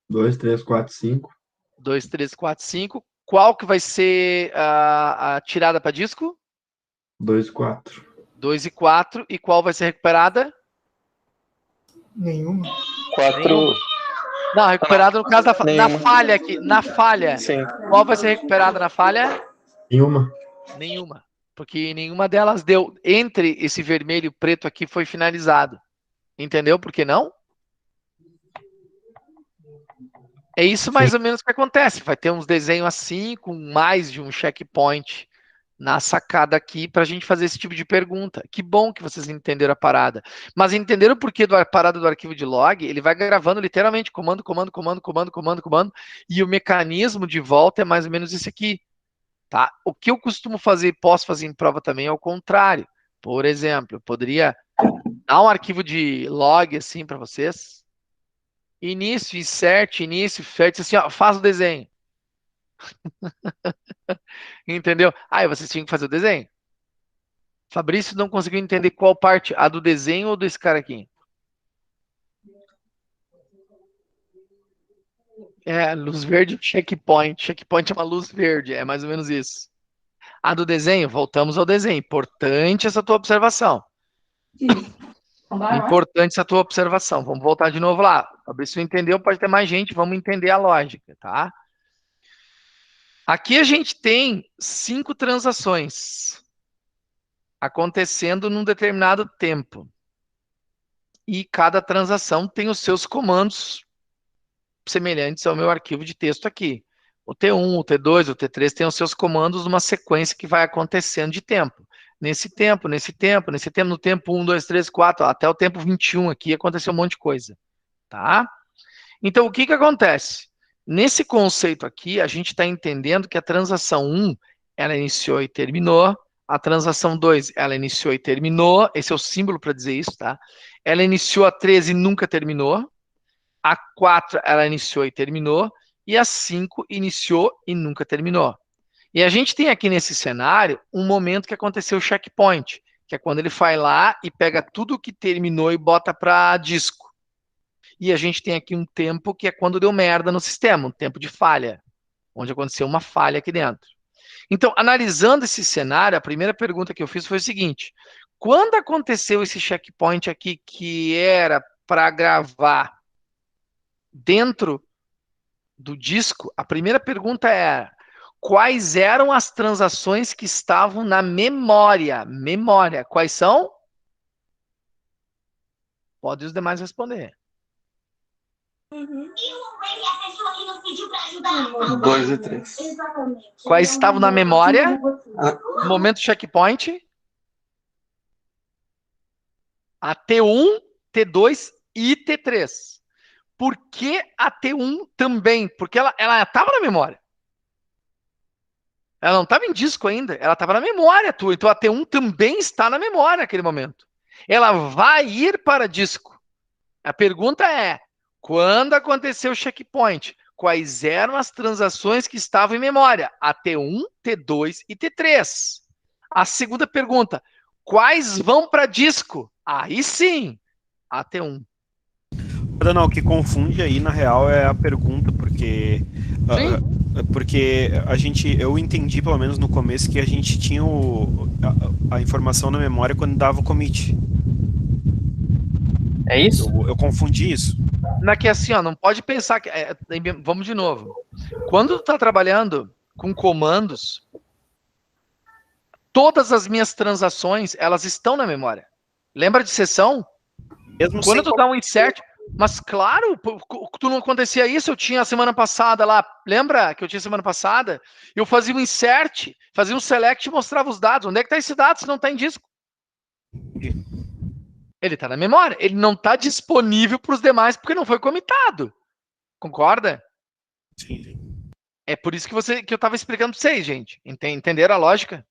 2, 3, 4, 5. 2, 3, 4, 5. Qual que vai ser a tirada para disco? 2, 4. 2 e 4. E qual vai ser recuperada? Nenhuma. 4. Não, recuperada no caso da na Nenhuma. falha aqui. Na falha. Sim. Qual vai ser recuperada na falha? Nenhuma. Nenhuma. Porque nenhuma delas deu. Entre esse vermelho e o preto aqui foi finalizado. Entendeu por que não? É isso mais ou menos que acontece. Vai ter uns desenhos assim, com mais de um checkpoint na sacada aqui, para a gente fazer esse tipo de pergunta. Que bom que vocês entenderam a parada. Mas entenderam o porquê da parada do arquivo de log? Ele vai gravando literalmente comando, e o mecanismo de volta é mais ou menos esse aqui. Tá? O que eu costumo fazer e posso fazer em prova também é o contrário. Por exemplo, eu poderia dar um arquivo de log assim para vocês. Início, insert, assim, ó, faz o desenho. Entendeu? Aí vocês tinham que fazer o desenho. Fabrício não conseguiu entender qual parte, a do desenho ou desse cara aqui? Luz verde, checkpoint. Checkpoint é uma luz verde, é mais ou menos isso. A do desenho, voltamos ao desenho. Importante essa tua observação. Importante essa tua observação. Vamos voltar de novo lá. Fabrício entendeu, pode ter mais gente, vamos entender a lógica, tá? Aqui a gente tem 5 transações acontecendo num determinado tempo. E cada transação tem os seus comandos semelhantes ao meu arquivo de texto aqui. O T1, o T2, o T3 tem os seus comandos numa sequência que vai acontecendo de tempo. Nesse tempo, no tempo 1, 2, 3, 4, até o tempo 21 aqui aconteceu um monte de coisa. Tá? Então, o que acontece? Nesse conceito aqui, a gente está entendendo que a transação 1, ela iniciou e terminou. A transação 2, ela iniciou e terminou. Esse é o símbolo para dizer isso, tá? Ela iniciou a 3 e nunca terminou. A 4, ela iniciou e terminou. E a 5 iniciou e nunca terminou. E a gente tem aqui nesse cenário um momento que aconteceu o checkpoint, que é quando ele vai lá e pega tudo que terminou e bota para disco. E a gente tem aqui um tempo que é quando deu merda no sistema, um tempo de falha, onde aconteceu uma falha aqui dentro. Então, analisando esse cenário, a primeira pergunta que eu fiz foi o seguinte: quando aconteceu esse checkpoint aqui que era para gravar dentro do disco, a primeira pergunta era: quais eram as transações que estavam na memória? Memória, quais são? Pode os demais responder. 2 e 3. Quais estavam na memória? No momento do checkpoint? A T1, T2 e T3. Por que a T1 também? Porque ela estava na memória. Ela não estava em disco ainda, ela estava na memória tua. Então a T1 também está na memória naquele momento. Ela vai ir para disco. A pergunta é: quando aconteceu o checkpoint, quais eram as transações que estavam em memória? A T1, T2 e T3. A segunda pergunta: quais vão para disco? Aí sim, a T1. Não, o que confunde aí, na real, é a pergunta, porque eu entendi, pelo menos no começo, que a gente tinha a informação na memória quando dava o commit. É isso? Eu confundi isso. Que assim, ó, não pode pensar que... vamos de novo. Quando tu tá trabalhando com comandos, todas as minhas transações, elas estão na memória. Lembra de sessão? Mesmo quando tu dá um insert... Mas claro, tu não acontecia isso, eu tinha a semana passada lá, lembra que eu tinha semana passada? Eu fazia um insert, fazia um select e mostrava os dados. Onde é que está esse dado se não está em disco? Ele está na memória, ele não está disponível para os demais porque não foi comitado. Concorda? Sim. É por isso que eu estava explicando para vocês, gente. Entenderam a lógica?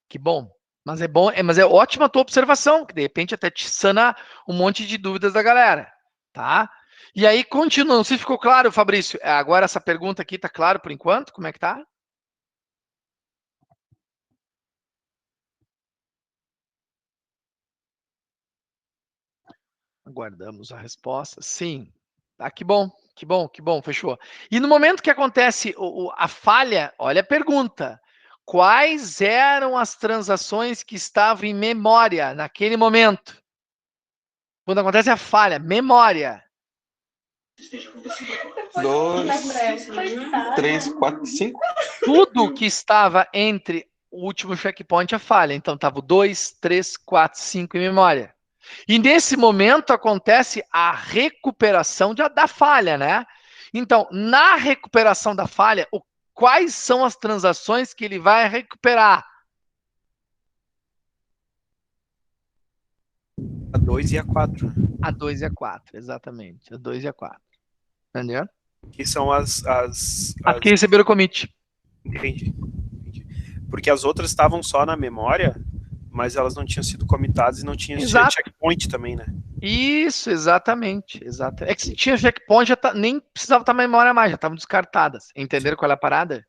Que bom. Mas é ótima a tua observação, que de repente até te sana um monte de dúvidas da galera, tá? E aí, continuando, se ficou claro, Fabrício, agora essa pergunta aqui tá claro por enquanto? Como é que tá? Aguardamos a resposta. Sim. Tá, que bom, fechou. E no momento que acontece a falha, olha a pergunta. Quais eram as transações que estavam em memória naquele momento? Quando acontece a falha, memória. 2, 3, 4, 5. Tudo que estava entre o último checkpoint e a falha. Então, estava o 2, 3, 4, 5 em memória. E nesse momento acontece a recuperação da falha, né? Então, na recuperação da falha, quais são as transações que ele vai recuperar? A 2 e a 4. A 2 e a 4, exatamente. A 2 e a 4. Entendeu? Que são as que receberam o commit. Entendi. Porque as outras estavam só na memória, mas elas não tinham sido commitadas e não tinha checkpoint também, né? Isso, exatamente. É que se tinha checkpoint, nem precisava estar na memória mais, já estavam descartadas. Entenderam qual é a parada?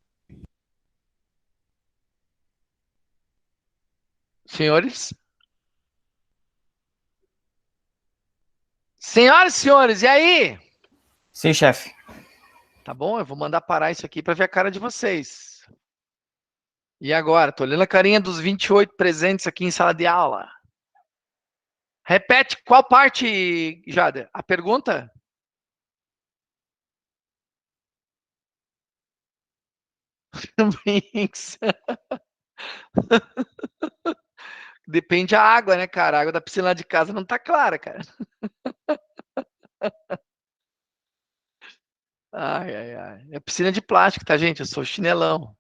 Senhores? Senhoras e senhores, e aí? Sim, chefe. Tá bom, eu vou mandar parar isso aqui para ver a cara de vocês. E agora? Tô olhando a carinha dos 28 presentes aqui em sala de aula. Repete qual parte, Jader? A pergunta? Depende da água, né, cara? A água da piscina lá de casa não tá clara, cara. Ai, ai, ai. É piscina de plástico, tá, gente? Eu sou chinelão.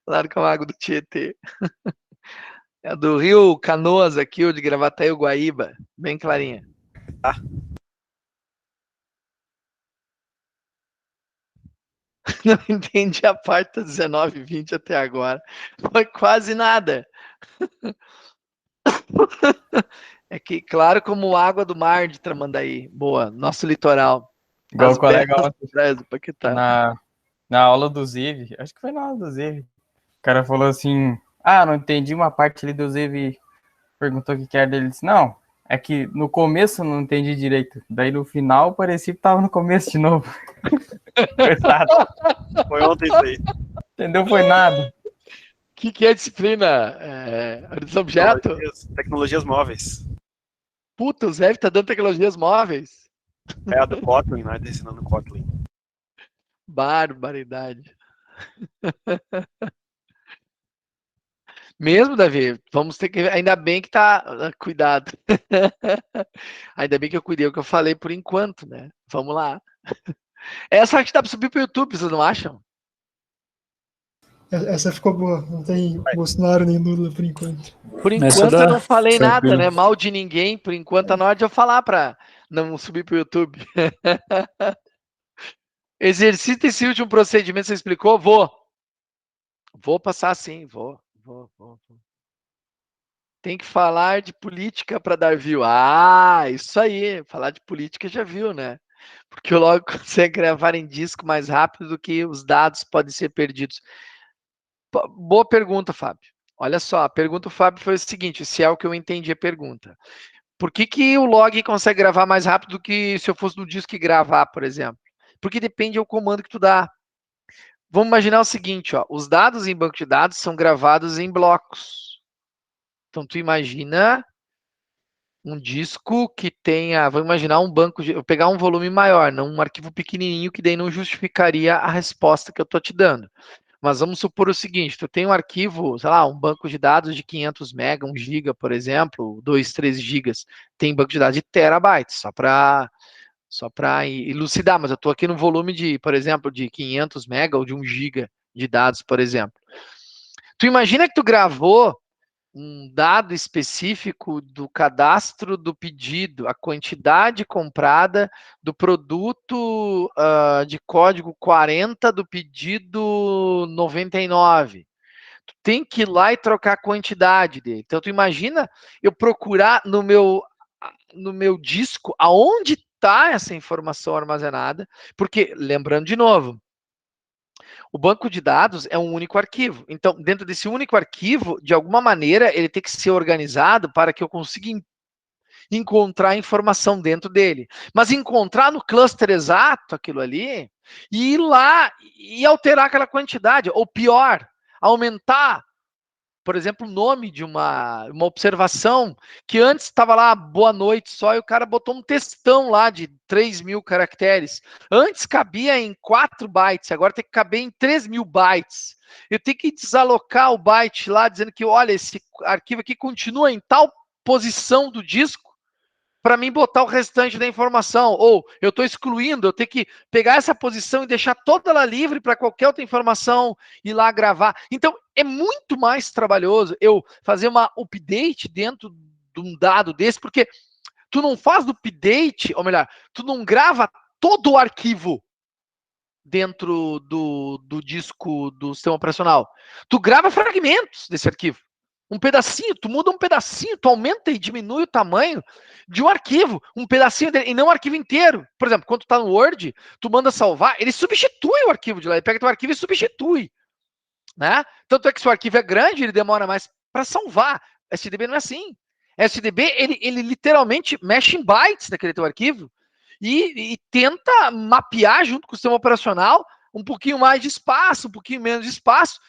Larga a água do Tietê. É do Rio Canoas aqui, o de Gravataí, Guaíba. Bem clarinha. Ah. Não entendi a parte do 19 e 20 até agora. Foi quase nada. É que, claro, como água do mar de Tramandaí. Boa, nosso litoral. Igual As o colega praias do Paquetá. na aula do Ziv, acho que foi na aula do Ziv. O cara falou assim, não entendi uma parte ali do Ziv, perguntou o que era dele, disse, não, é que no começo eu não entendi direito, daí no final parecia que tava no começo de novo. Foi ontem isso aí. Entendeu? Foi nada. O que é a disciplina? Orientação objeto? Tecnologias móveis. Puta, o Zé tá dando tecnologias móveis. É a do Kotlin, né? Tá ensinando Kotlin. Barbaridade. Mesmo, Davi, vamos ter que. Ainda bem que tá. Cuidado. Ainda bem que eu cuidei o que eu falei por enquanto, né? Vamos lá. Essa arte dá pra subir pro YouTube, vocês não acham? Essa ficou boa. Não tem Bolsonaro nem Lula por enquanto. Por enquanto eu não falei nada, né? Mal de ninguém. Por enquanto, na hora de eu falar pra não subir pro YouTube. Exercita esse último procedimento, você explicou? Vou passar sim, vou. Tem que falar de política para dar view. Isso aí. Falar de política já viu, né? Porque eu logo consegue gravar em disco mais rápido do que os dados podem ser perdidos. Boa pergunta, Fábio. Olha só, a pergunta do Fábio foi o seguinte, se é o que eu entendi a pergunta. Por que o log consegue gravar mais rápido do que se eu fosse no disco e gravar, por exemplo? Porque depende do comando que tu dá. Vamos imaginar o seguinte, ó, os dados em banco de dados são gravados em blocos. Então, tu imagina um disco que tenha, vamos imaginar um banco, eu pegar um volume maior, não um arquivo pequenininho que daí não justificaria a resposta que eu estou te dando. Mas vamos supor o seguinte, tu tem um arquivo, sei lá, um banco de dados de 500 MB, 1 GB, por exemplo, 2, 3 GB. Tem banco de dados de terabytes, só para elucidar, mas eu estou aqui no volume de, por exemplo, de 500 MB ou de 1 GB de dados, por exemplo. Tu imagina que tu gravou um dado específico do cadastro do pedido, a quantidade comprada do produto de código 40 do pedido 99. Tu tem que ir lá e trocar a quantidade dele. Então, tu imagina eu procurar no meu disco aonde está essa informação armazenada, porque, lembrando de novo, o banco de dados é um único arquivo. Então, dentro desse único arquivo, de alguma maneira, ele tem que ser organizado para que eu consiga encontrar informação dentro dele. Mas encontrar no cluster exato aquilo ali, e ir lá e alterar aquela quantidade. Ou pior, aumentar, por exemplo, o nome de uma observação que antes estava lá, boa noite só, e o cara botou um textão lá de 3.000 caracteres. Antes cabia em 4 bytes, agora tem que caber em 3.000 bytes. Eu tenho que desalocar o byte lá, dizendo que, olha, esse arquivo aqui continua em tal posição do disco, para mim botar o restante da informação. Ou eu estou excluindo, eu tenho que pegar essa posição e deixar toda ela livre para qualquer outra informação ir lá gravar. Então, é muito mais trabalhoso eu fazer uma update dentro de um dado desse, porque tu não faz do update, ou melhor, tu não grava todo o arquivo dentro do disco do sistema operacional. Tu grava fragmentos desse arquivo. Um pedacinho, tu muda um pedacinho, tu aumenta e diminui o tamanho de um arquivo, um pedacinho dele, e não um arquivo inteiro. Por exemplo, quando tu tá no Word, tu manda salvar, ele substitui o arquivo de lá, ele pega teu arquivo e substitui. né? Tanto é que se o arquivo é grande, ele demora mais para salvar. SDB não é assim. SDB, ele literalmente mexe em bytes daquele teu arquivo e tenta mapear junto com o sistema operacional um pouquinho mais de espaço, um pouquinho menos de espaço,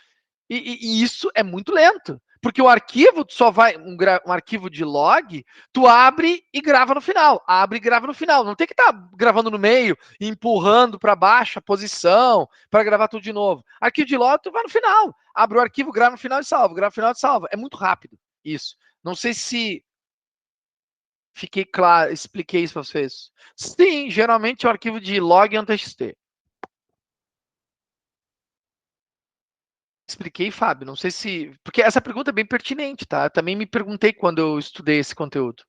e isso é muito lento. Porque o arquivo, tu só vai, um arquivo de log, tu abre e grava no final. Abre e grava no final. Não tem que estar gravando no meio, empurrando para baixo a posição, para gravar tudo de novo. Arquivo de log, tu vai no final. Abre o arquivo, grava no final e salva. Grava no final e salva. É muito rápido isso. Não sei se fiquei claro, expliquei isso para vocês. Sim, geralmente o arquivo de log é um TXT. Expliquei, Fábio. Não sei se... Porque essa pergunta é bem pertinente, tá? Eu também me perguntei quando eu estudei esse conteúdo.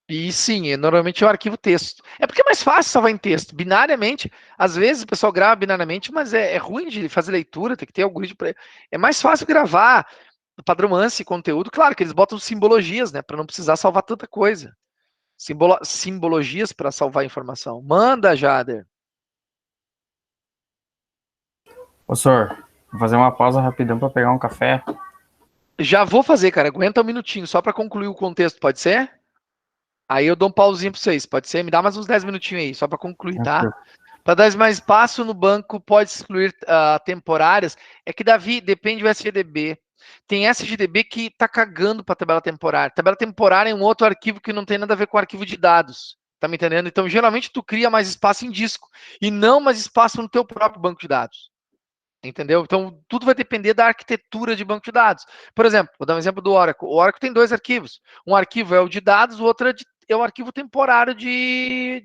E sim, normalmente é o arquivo texto. É porque é mais fácil salvar em texto. Binariamente, às vezes o pessoal grava binariamente, mas é ruim de fazer leitura, tem que ter algoritmo para... É mais fácil gravar padrão ANSI conteúdo. Claro que eles botam simbologias, né? Para não precisar salvar tanta coisa. Simbologias para salvar informação. Manda, Jader. Ô, senhor, vou fazer uma pausa rapidão para pegar um café. Já vou fazer, cara. Aguenta um minutinho, só para concluir o contexto, pode ser? Aí eu dou um pauzinho para vocês, pode ser? Me dá mais uns 10 minutinhos aí, só para concluir, tá? Para dar mais espaço no banco, pode excluir temporárias. É que, Davi, depende do SGDB. Tem SGDB que tá cagando para tabela temporária. Tabela temporária é um outro arquivo que não tem nada a ver com arquivo de dados. Tá me entendendo? Então, geralmente, tu cria mais espaço em disco e não mais espaço no teu próprio banco de dados. Entendeu? Então, tudo vai depender da arquitetura de banco de dados. Por exemplo, vou dar um exemplo do Oracle. O Oracle tem 2 arquivos. Um arquivo é o de dados, o outro é o arquivo temporário de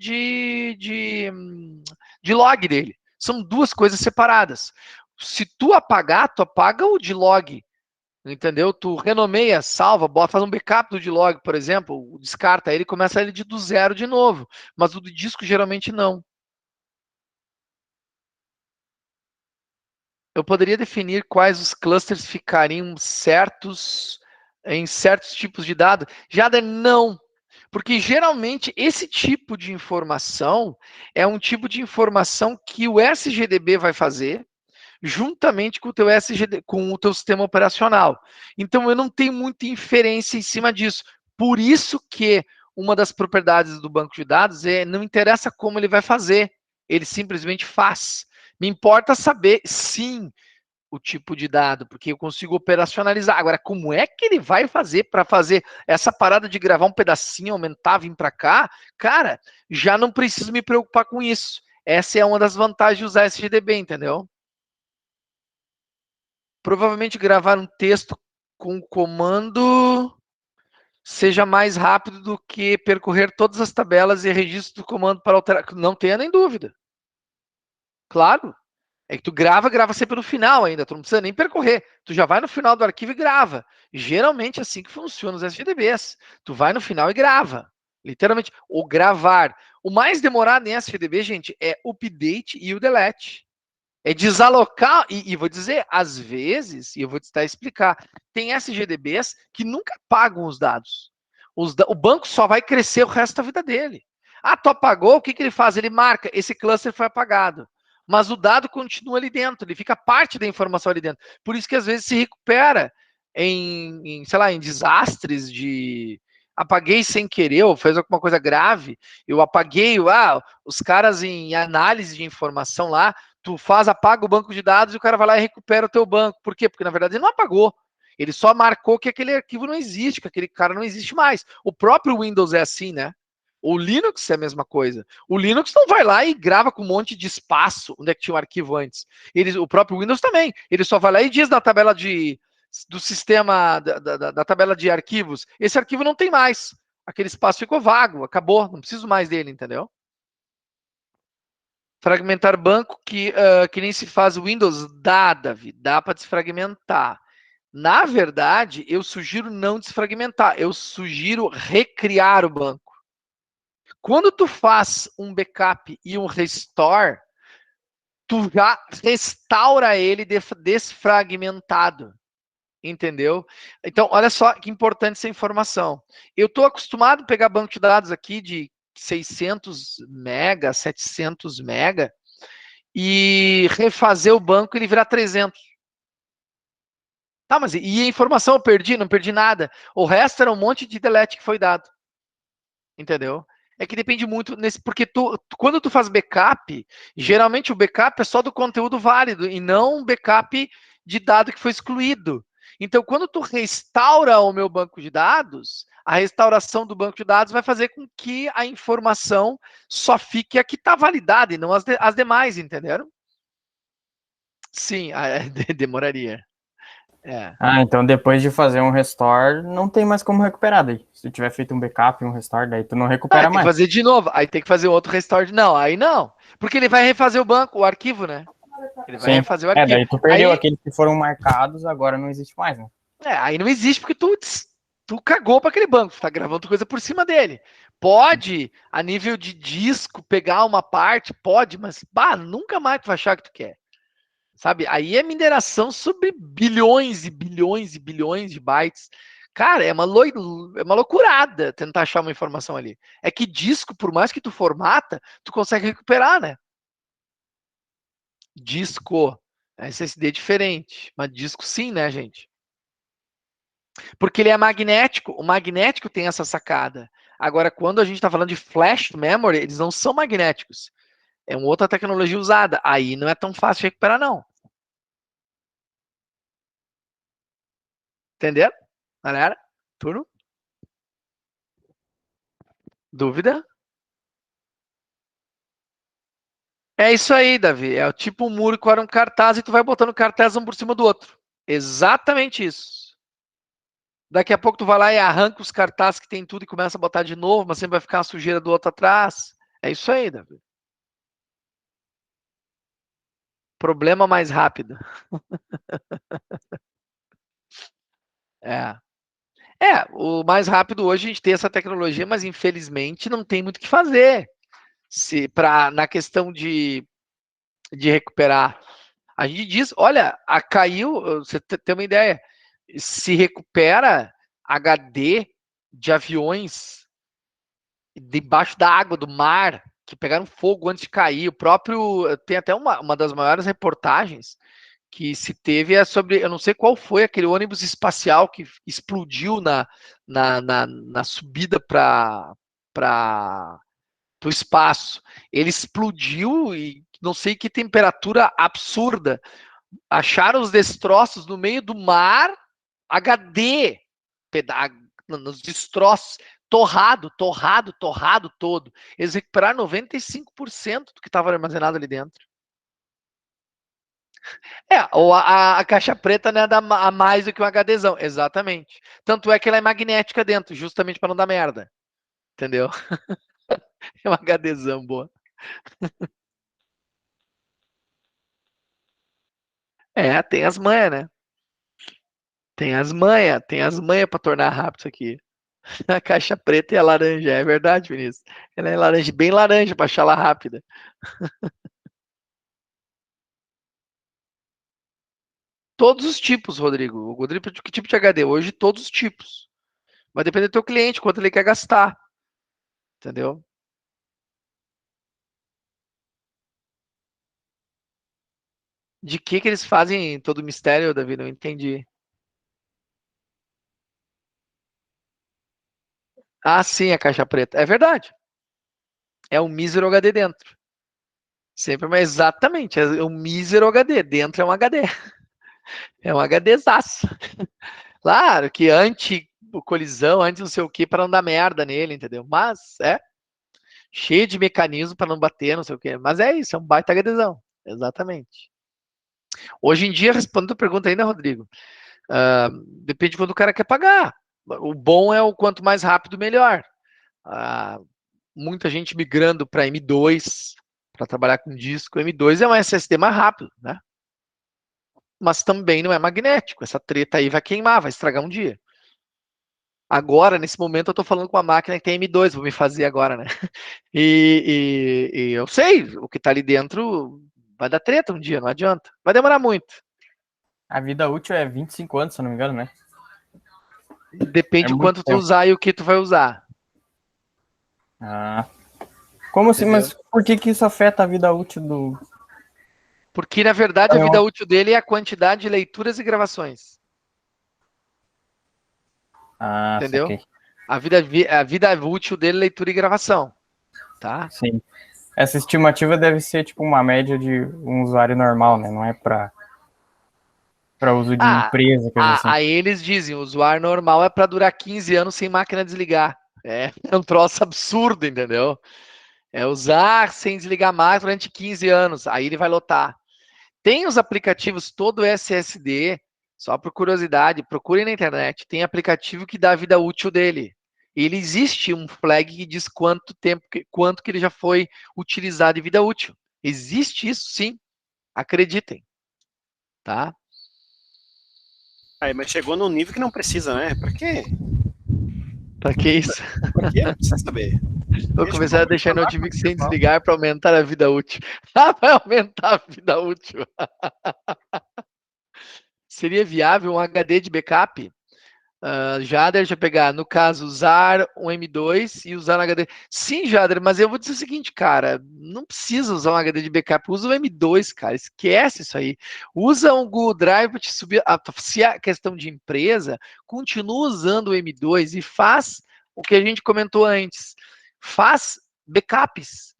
log dele. São 2 coisas separadas. Se tu apaga o de log. Entendeu? Tu renomeia, salva, faz um backup do de log, por exemplo, descarta ele, começa ele do zero de novo. Mas o do disco geralmente não. Eu poderia definir quais os clusters ficariam em certos tipos de dados? Jader, não. Porque geralmente esse tipo de informação é um tipo de informação que o SGDB vai fazer juntamente com o teu com o teu sistema operacional. Então eu não tenho muita inferência em cima disso. Por isso que uma das propriedades do banco de dados não interessa como ele vai fazer, ele simplesmente faz. Me importa saber, sim, o tipo de dado, porque eu consigo operacionalizar. Agora, como é que ele vai fazer para fazer essa parada de gravar um pedacinho, aumentar, vir para cá? Cara, já não preciso me preocupar com isso. Essa é uma das vantagens de usar SGDB, entendeu? Provavelmente gravar um texto com comando seja mais rápido do que percorrer todas as tabelas e registro do comando para alterar. Não tenha nem dúvida. Claro. É que tu grava sempre no final ainda, tu não precisa nem percorrer. Tu já vai no final do arquivo e grava. Geralmente é assim que funciona os SGDBs. Tu vai no final e grava. Literalmente. O gravar. O mais demorado em SGDB, gente, é o update e o delete. É desalocar, e vou dizer, às vezes, e eu vou tentar explicar, tem SGDBs que nunca pagam os dados. O banco só vai crescer o resto da vida dele. Ah, tu apagou, o que ele faz? Ele marca, esse cluster foi apagado. Mas o dado continua ali dentro, ele fica parte da informação ali dentro. Por isso que às vezes se recupera sei lá, em desastres de... Apaguei sem querer, ou fez alguma coisa grave, eu apaguei, os caras em análise de informação lá, tu apaga o banco de dados e o cara vai lá e recupera o teu banco. Por quê? Porque, na verdade, ele não apagou. Ele só marcou que aquele arquivo não existe, que aquele cara não existe mais. O próprio Windows é assim, né? O Linux é a mesma coisa. O Linux não vai lá e grava com um monte de espaço, onde é que tinha um arquivo antes. O próprio Windows também. Ele só vai lá e diz na tabela do sistema, da tabela de arquivos, esse arquivo não tem mais. Aquele espaço ficou vago, acabou, não preciso mais dele, entendeu? Fragmentar banco que nem se faz o Windows, Davi, dá para desfragmentar. Na verdade, eu sugiro não desfragmentar, eu sugiro recriar o banco. Quando tu faz um backup e um restore, tu já restaura ele desfragmentado. Entendeu? Então, olha só que importante essa informação. Eu estou acostumado a pegar banco de dados aqui de 600 mega, 700 mega, e refazer o banco e ele virar 300. Tá, mas e a informação eu perdi? Não perdi nada. O resto era um monte de delete que foi dado. Entendeu? É que depende muito porque quando tu faz backup, geralmente o backup é só do conteúdo válido e não um backup de dado que foi excluído. Então, quando tu restaura o meu banco de dados, a restauração do banco de dados vai fazer com que a informação só fique a que está validada e não as demais, entenderam? Sim, demoraria. Então depois de fazer um restore, não tem mais como recuperar daí. Se tu tiver feito um backup e um restore, daí tu não recupera mais. Tem que fazer de novo, aí tem que fazer outro restore. Não, aí não. Porque ele vai refazer o banco, o arquivo, né? Ele vai refazer o arquivo. Daí tu perdeu aqueles que foram marcados, agora não existe mais, né? Aí não existe porque tu cagou para aquele banco, tu tá gravando coisa por cima dele. Pode, a nível de disco, pegar uma parte, pode, mas nunca mais tu vai achar que tu quer. Sabe? Aí é mineração sobre bilhões e bilhões e bilhões de bytes. Cara, é uma loucurada tentar achar uma informação ali. É que disco, por mais que tu formata, tu consegue recuperar, né? Disco. SSD é diferente. Mas disco sim, né, gente? Porque ele é magnético. O magnético tem essa sacada. Agora, quando a gente está falando de flash memory, eles não são magnéticos. É uma outra tecnologia usada. Aí não é tão fácil de recuperar, não. Entenderam? Galera? Turno? Dúvida? É isso aí, Davi. É tipo um muro que era um cartaz e tu vai botando cartaz um por cima do outro. Exatamente isso. Daqui a pouco tu vai lá e arranca os cartazes que tem tudo e começa a botar de novo, mas sempre vai ficar a sujeira do outro atrás. É isso aí, Davi. Problema mais rápido. O mais rápido hoje a gente tem essa tecnologia, mas infelizmente não tem muito o que fazer. Na questão de recuperar. A gente diz, olha, caiu, você tem uma ideia, se recupera HD de aviões debaixo da água, do mar, que pegaram fogo antes de cair. O próprio, tem até uma das maiores reportagens que se teve é sobre, eu não sei qual foi aquele ônibus espacial que explodiu na subida para o espaço. Ele explodiu e não sei que temperatura absurda. Acharam os destroços no meio do mar, HD, nos destroços, torrado todo. Eles recuperaram 95% do que estava armazenado ali dentro. Ou a caixa preta não é a mais do que um HDzão, exatamente. Tanto é que ela é magnética dentro, justamente para não dar merda. Entendeu? É um HDzão boa. Tem as manhas, né? Tem as manhas para tornar rápido isso aqui. A caixa preta e a laranja, é verdade, Vinícius. Ela é laranja, bem laranja para achar ela rápida. Todos os tipos, Rodrigo. Rodrigo, que tipo de HD? Hoje, todos os tipos. Vai depender do teu cliente, quanto ele quer gastar. Entendeu? De que eles fazem todo o mistério, Davi? Não entendi. Sim, a caixa preta. É verdade. É um mísero HD dentro. Sempre, mas exatamente. É um mísero HD. Dentro é um HD. É um HDzaço. Claro que anti-colisão, antes não sei o que, para não dar merda nele, entendeu? Mas cheio de mecanismo para não bater, não sei o que. Mas é isso, é um baita HDzão. Exatamente. Hoje em dia, respondendo a pergunta ainda, Rodrigo, depende de quando o cara quer pagar. O bom é o quanto mais rápido, melhor. Muita gente migrando para M2, para trabalhar com disco. M2 é um SSD mais rápido, né? Mas também não é magnético. Essa treta aí vai queimar, vai estragar um dia. Agora, nesse momento, eu estou falando com uma máquina que tem M2, vou me fazer agora, né? E eu sei, o que está ali dentro vai dar treta um dia, não adianta. Vai demorar muito. A vida útil é 25 anos, se eu não me engano, né? Depende do quanto tu usar e o que tu vai usar. Como assim? Mas por que isso afeta a vida útil Porque, na verdade, a vida útil dele é a quantidade de leituras e gravações. Entendeu? Saquei. A vida útil dele é leitura e gravação. Tá? Sim. Essa estimativa deve ser tipo uma média de um usuário normal, né? Não é para uso de empresa, coisa assim. Aí eles dizem, o usuário normal é para durar 15 anos sem máquina desligar. É um troço absurdo, entendeu? É usar sem desligar mais durante 15 anos. Aí ele vai lotar. Tem os aplicativos todo SSD, só por curiosidade, procurem na internet. Tem aplicativo que dá a vida útil dele. Ele existe um flag que diz quanto que ele já foi utilizado em vida útil. Existe isso, sim. Acreditem. Tá? Aí, mas chegou num nível que não precisa, né? Pra quê? Pra que isso? Pra quê? Não precisa saber. Vou começar a deixar notificação sem desligar para aumentar a vida útil. Vai aumentar a vida útil. Seria viável um HD de backup? Jader, deixa eu pegar. No caso, usar um M2 e usar um HD. Sim, Jader, mas eu vou dizer o seguinte, cara. Não precisa usar um HD de backup. Usa o M2, cara. Esquece isso aí. Usa um Google Drive para te subir. Se a questão de empresa, continua usando o M2 e faz o que a gente comentou antes. Faz backups.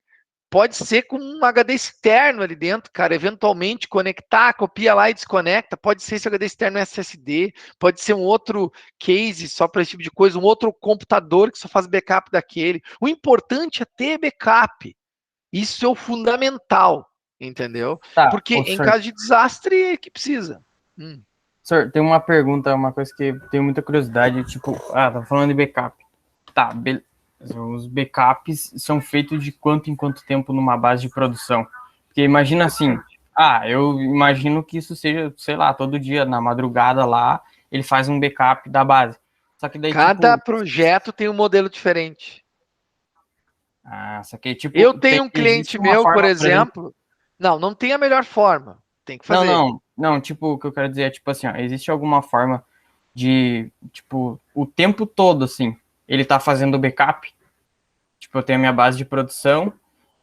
Pode ser com um HD externo ali dentro, cara. Eventualmente conectar, copia lá e desconecta. Pode ser esse HD externo SSD, pode ser um outro case só para esse tipo de coisa, um outro computador que só faz backup daquele. O importante é ter backup. Isso é o fundamental, entendeu? Tá, porque em caso de desastre é que precisa. Senhor, tem uma pergunta, uma coisa que eu tenho muita curiosidade, tipo, tá falando de backup. Tá, beleza. Os backups são feitos de quanto em quanto tempo numa base de produção? Porque imagina assim, eu imagino que isso seja, sei lá, todo dia, na madrugada lá, ele faz um backup da base. Só que daí, cada projeto tem um modelo diferente. Só que, tipo, eu tenho um cliente meu, por exemplo, não tem a melhor forma, tem que fazer. Não, tipo, o que eu quero dizer é, tipo assim, existe alguma forma de, tipo, o tempo todo, assim, ele tá fazendo backup, tipo, eu tenho a minha base de produção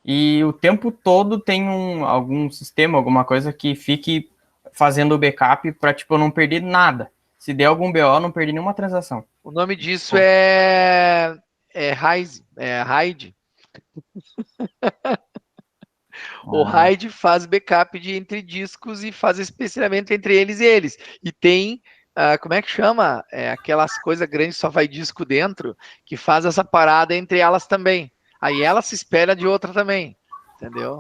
e o tempo todo tem algum sistema, alguma coisa que fique fazendo o backup para, tipo, eu não perder nada. Se der algum BO, não perder nenhuma transação. O nome disso é RAID. O RAID faz backup entre discos e faz especialmente entre eles e eles. E tem, como é que chama? Aquelas coisas grandes que só vai disco dentro, que faz essa parada entre elas também. Aí ela se espelha de outra também, entendeu?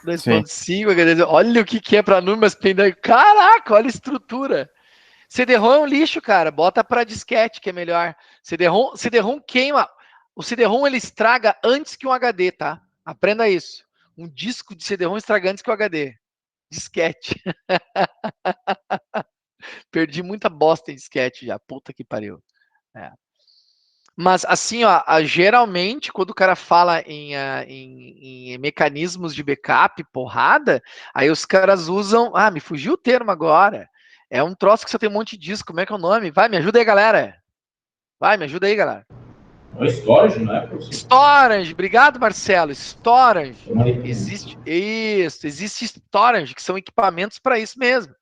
2.5, olha o que é para números pendentes. Caraca, olha a estrutura. CD-ROM é um lixo, cara. Bota para disquete, que é melhor. CD-ROM queima. O CD-ROM ele estraga antes que um HD, tá? Aprenda isso. Um disco de CD-ROM estraga antes que o HD. Disquete. Perdi muita bosta em disquete já. Puta que pariu. Mas assim, geralmente, quando o cara fala em mecanismos de backup, porrada, aí os caras usam. Me fugiu o termo agora. É um troço que você tem um monte de disco. Como é que é o nome? Vai, me ajuda aí, galera. Vai, me ajuda aí, galera. É storage, não é, professor? Storage, obrigado, Marcelo. Storage. Existe storage, que são equipamentos para isso mesmo.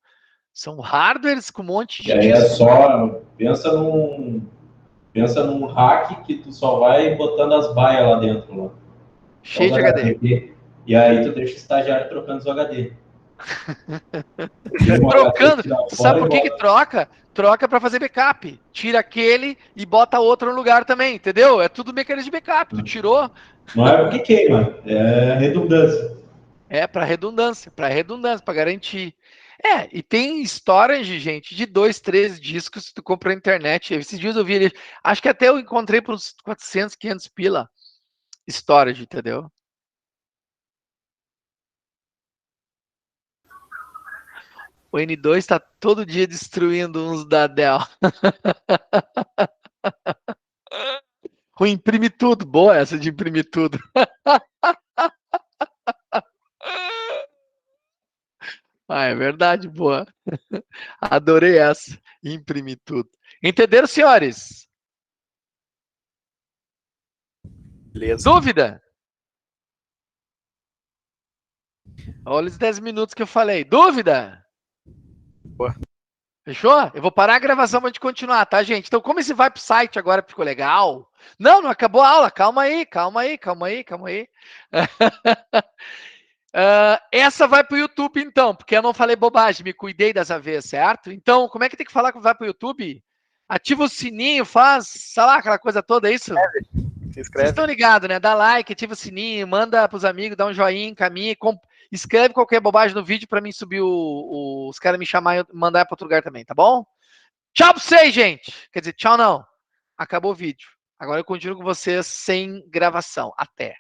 São hardwares com um monte de disco. É só, pensa num rack que tu só vai botando as baias lá dentro. Lá. Cheio de HD. E aí tu deixa o estagiário trocando os HD. Trocando. Sabe por que troca? Troca para fazer backup. Tira aquele e bota outro no lugar também, entendeu? É tudo mecanismo de backup. Tu tirou. Não é porque queima, é redundância. É para redundância, para garantir. E tem storage, gente, de 2, 3 discos que tu compra na internet. Esses dias eu vi ele, acho que até eu encontrei por uns 400, 500 pila. Storage, entendeu? O N2 está todo dia destruindo uns da Dell. O imprime tudo. Boa essa de imprimir tudo. É verdade, boa. Adorei essa. Imprimir tudo. Entenderam, senhores? Beleza. Dúvida? Olha os 10 minutos que eu falei. Dúvida? Boa. Fechou? Eu vou parar a gravação pra gente continuar, tá, gente? Então, como esse vai pro site agora ficou legal? Não, não acabou a aula. Calma aí. Essa vai pro YouTube, então, porque eu não falei bobagem, me cuidei dessa vez, certo? Então, como é que tem que falar que vai pro YouTube? Ativa o sininho, faz, sei lá, aquela coisa toda, é isso? Se inscreve. Vocês estão ligados, né? Dá like, ativa o sininho, manda pros amigos, dá um joinha, encaminha, escreve qualquer bobagem no vídeo pra mim subir os caras me chamar e mandar pra outro lugar também, tá bom? Tchau pra vocês, gente! Quer dizer, tchau não. Acabou o vídeo. Agora eu continuo com vocês sem gravação. Até.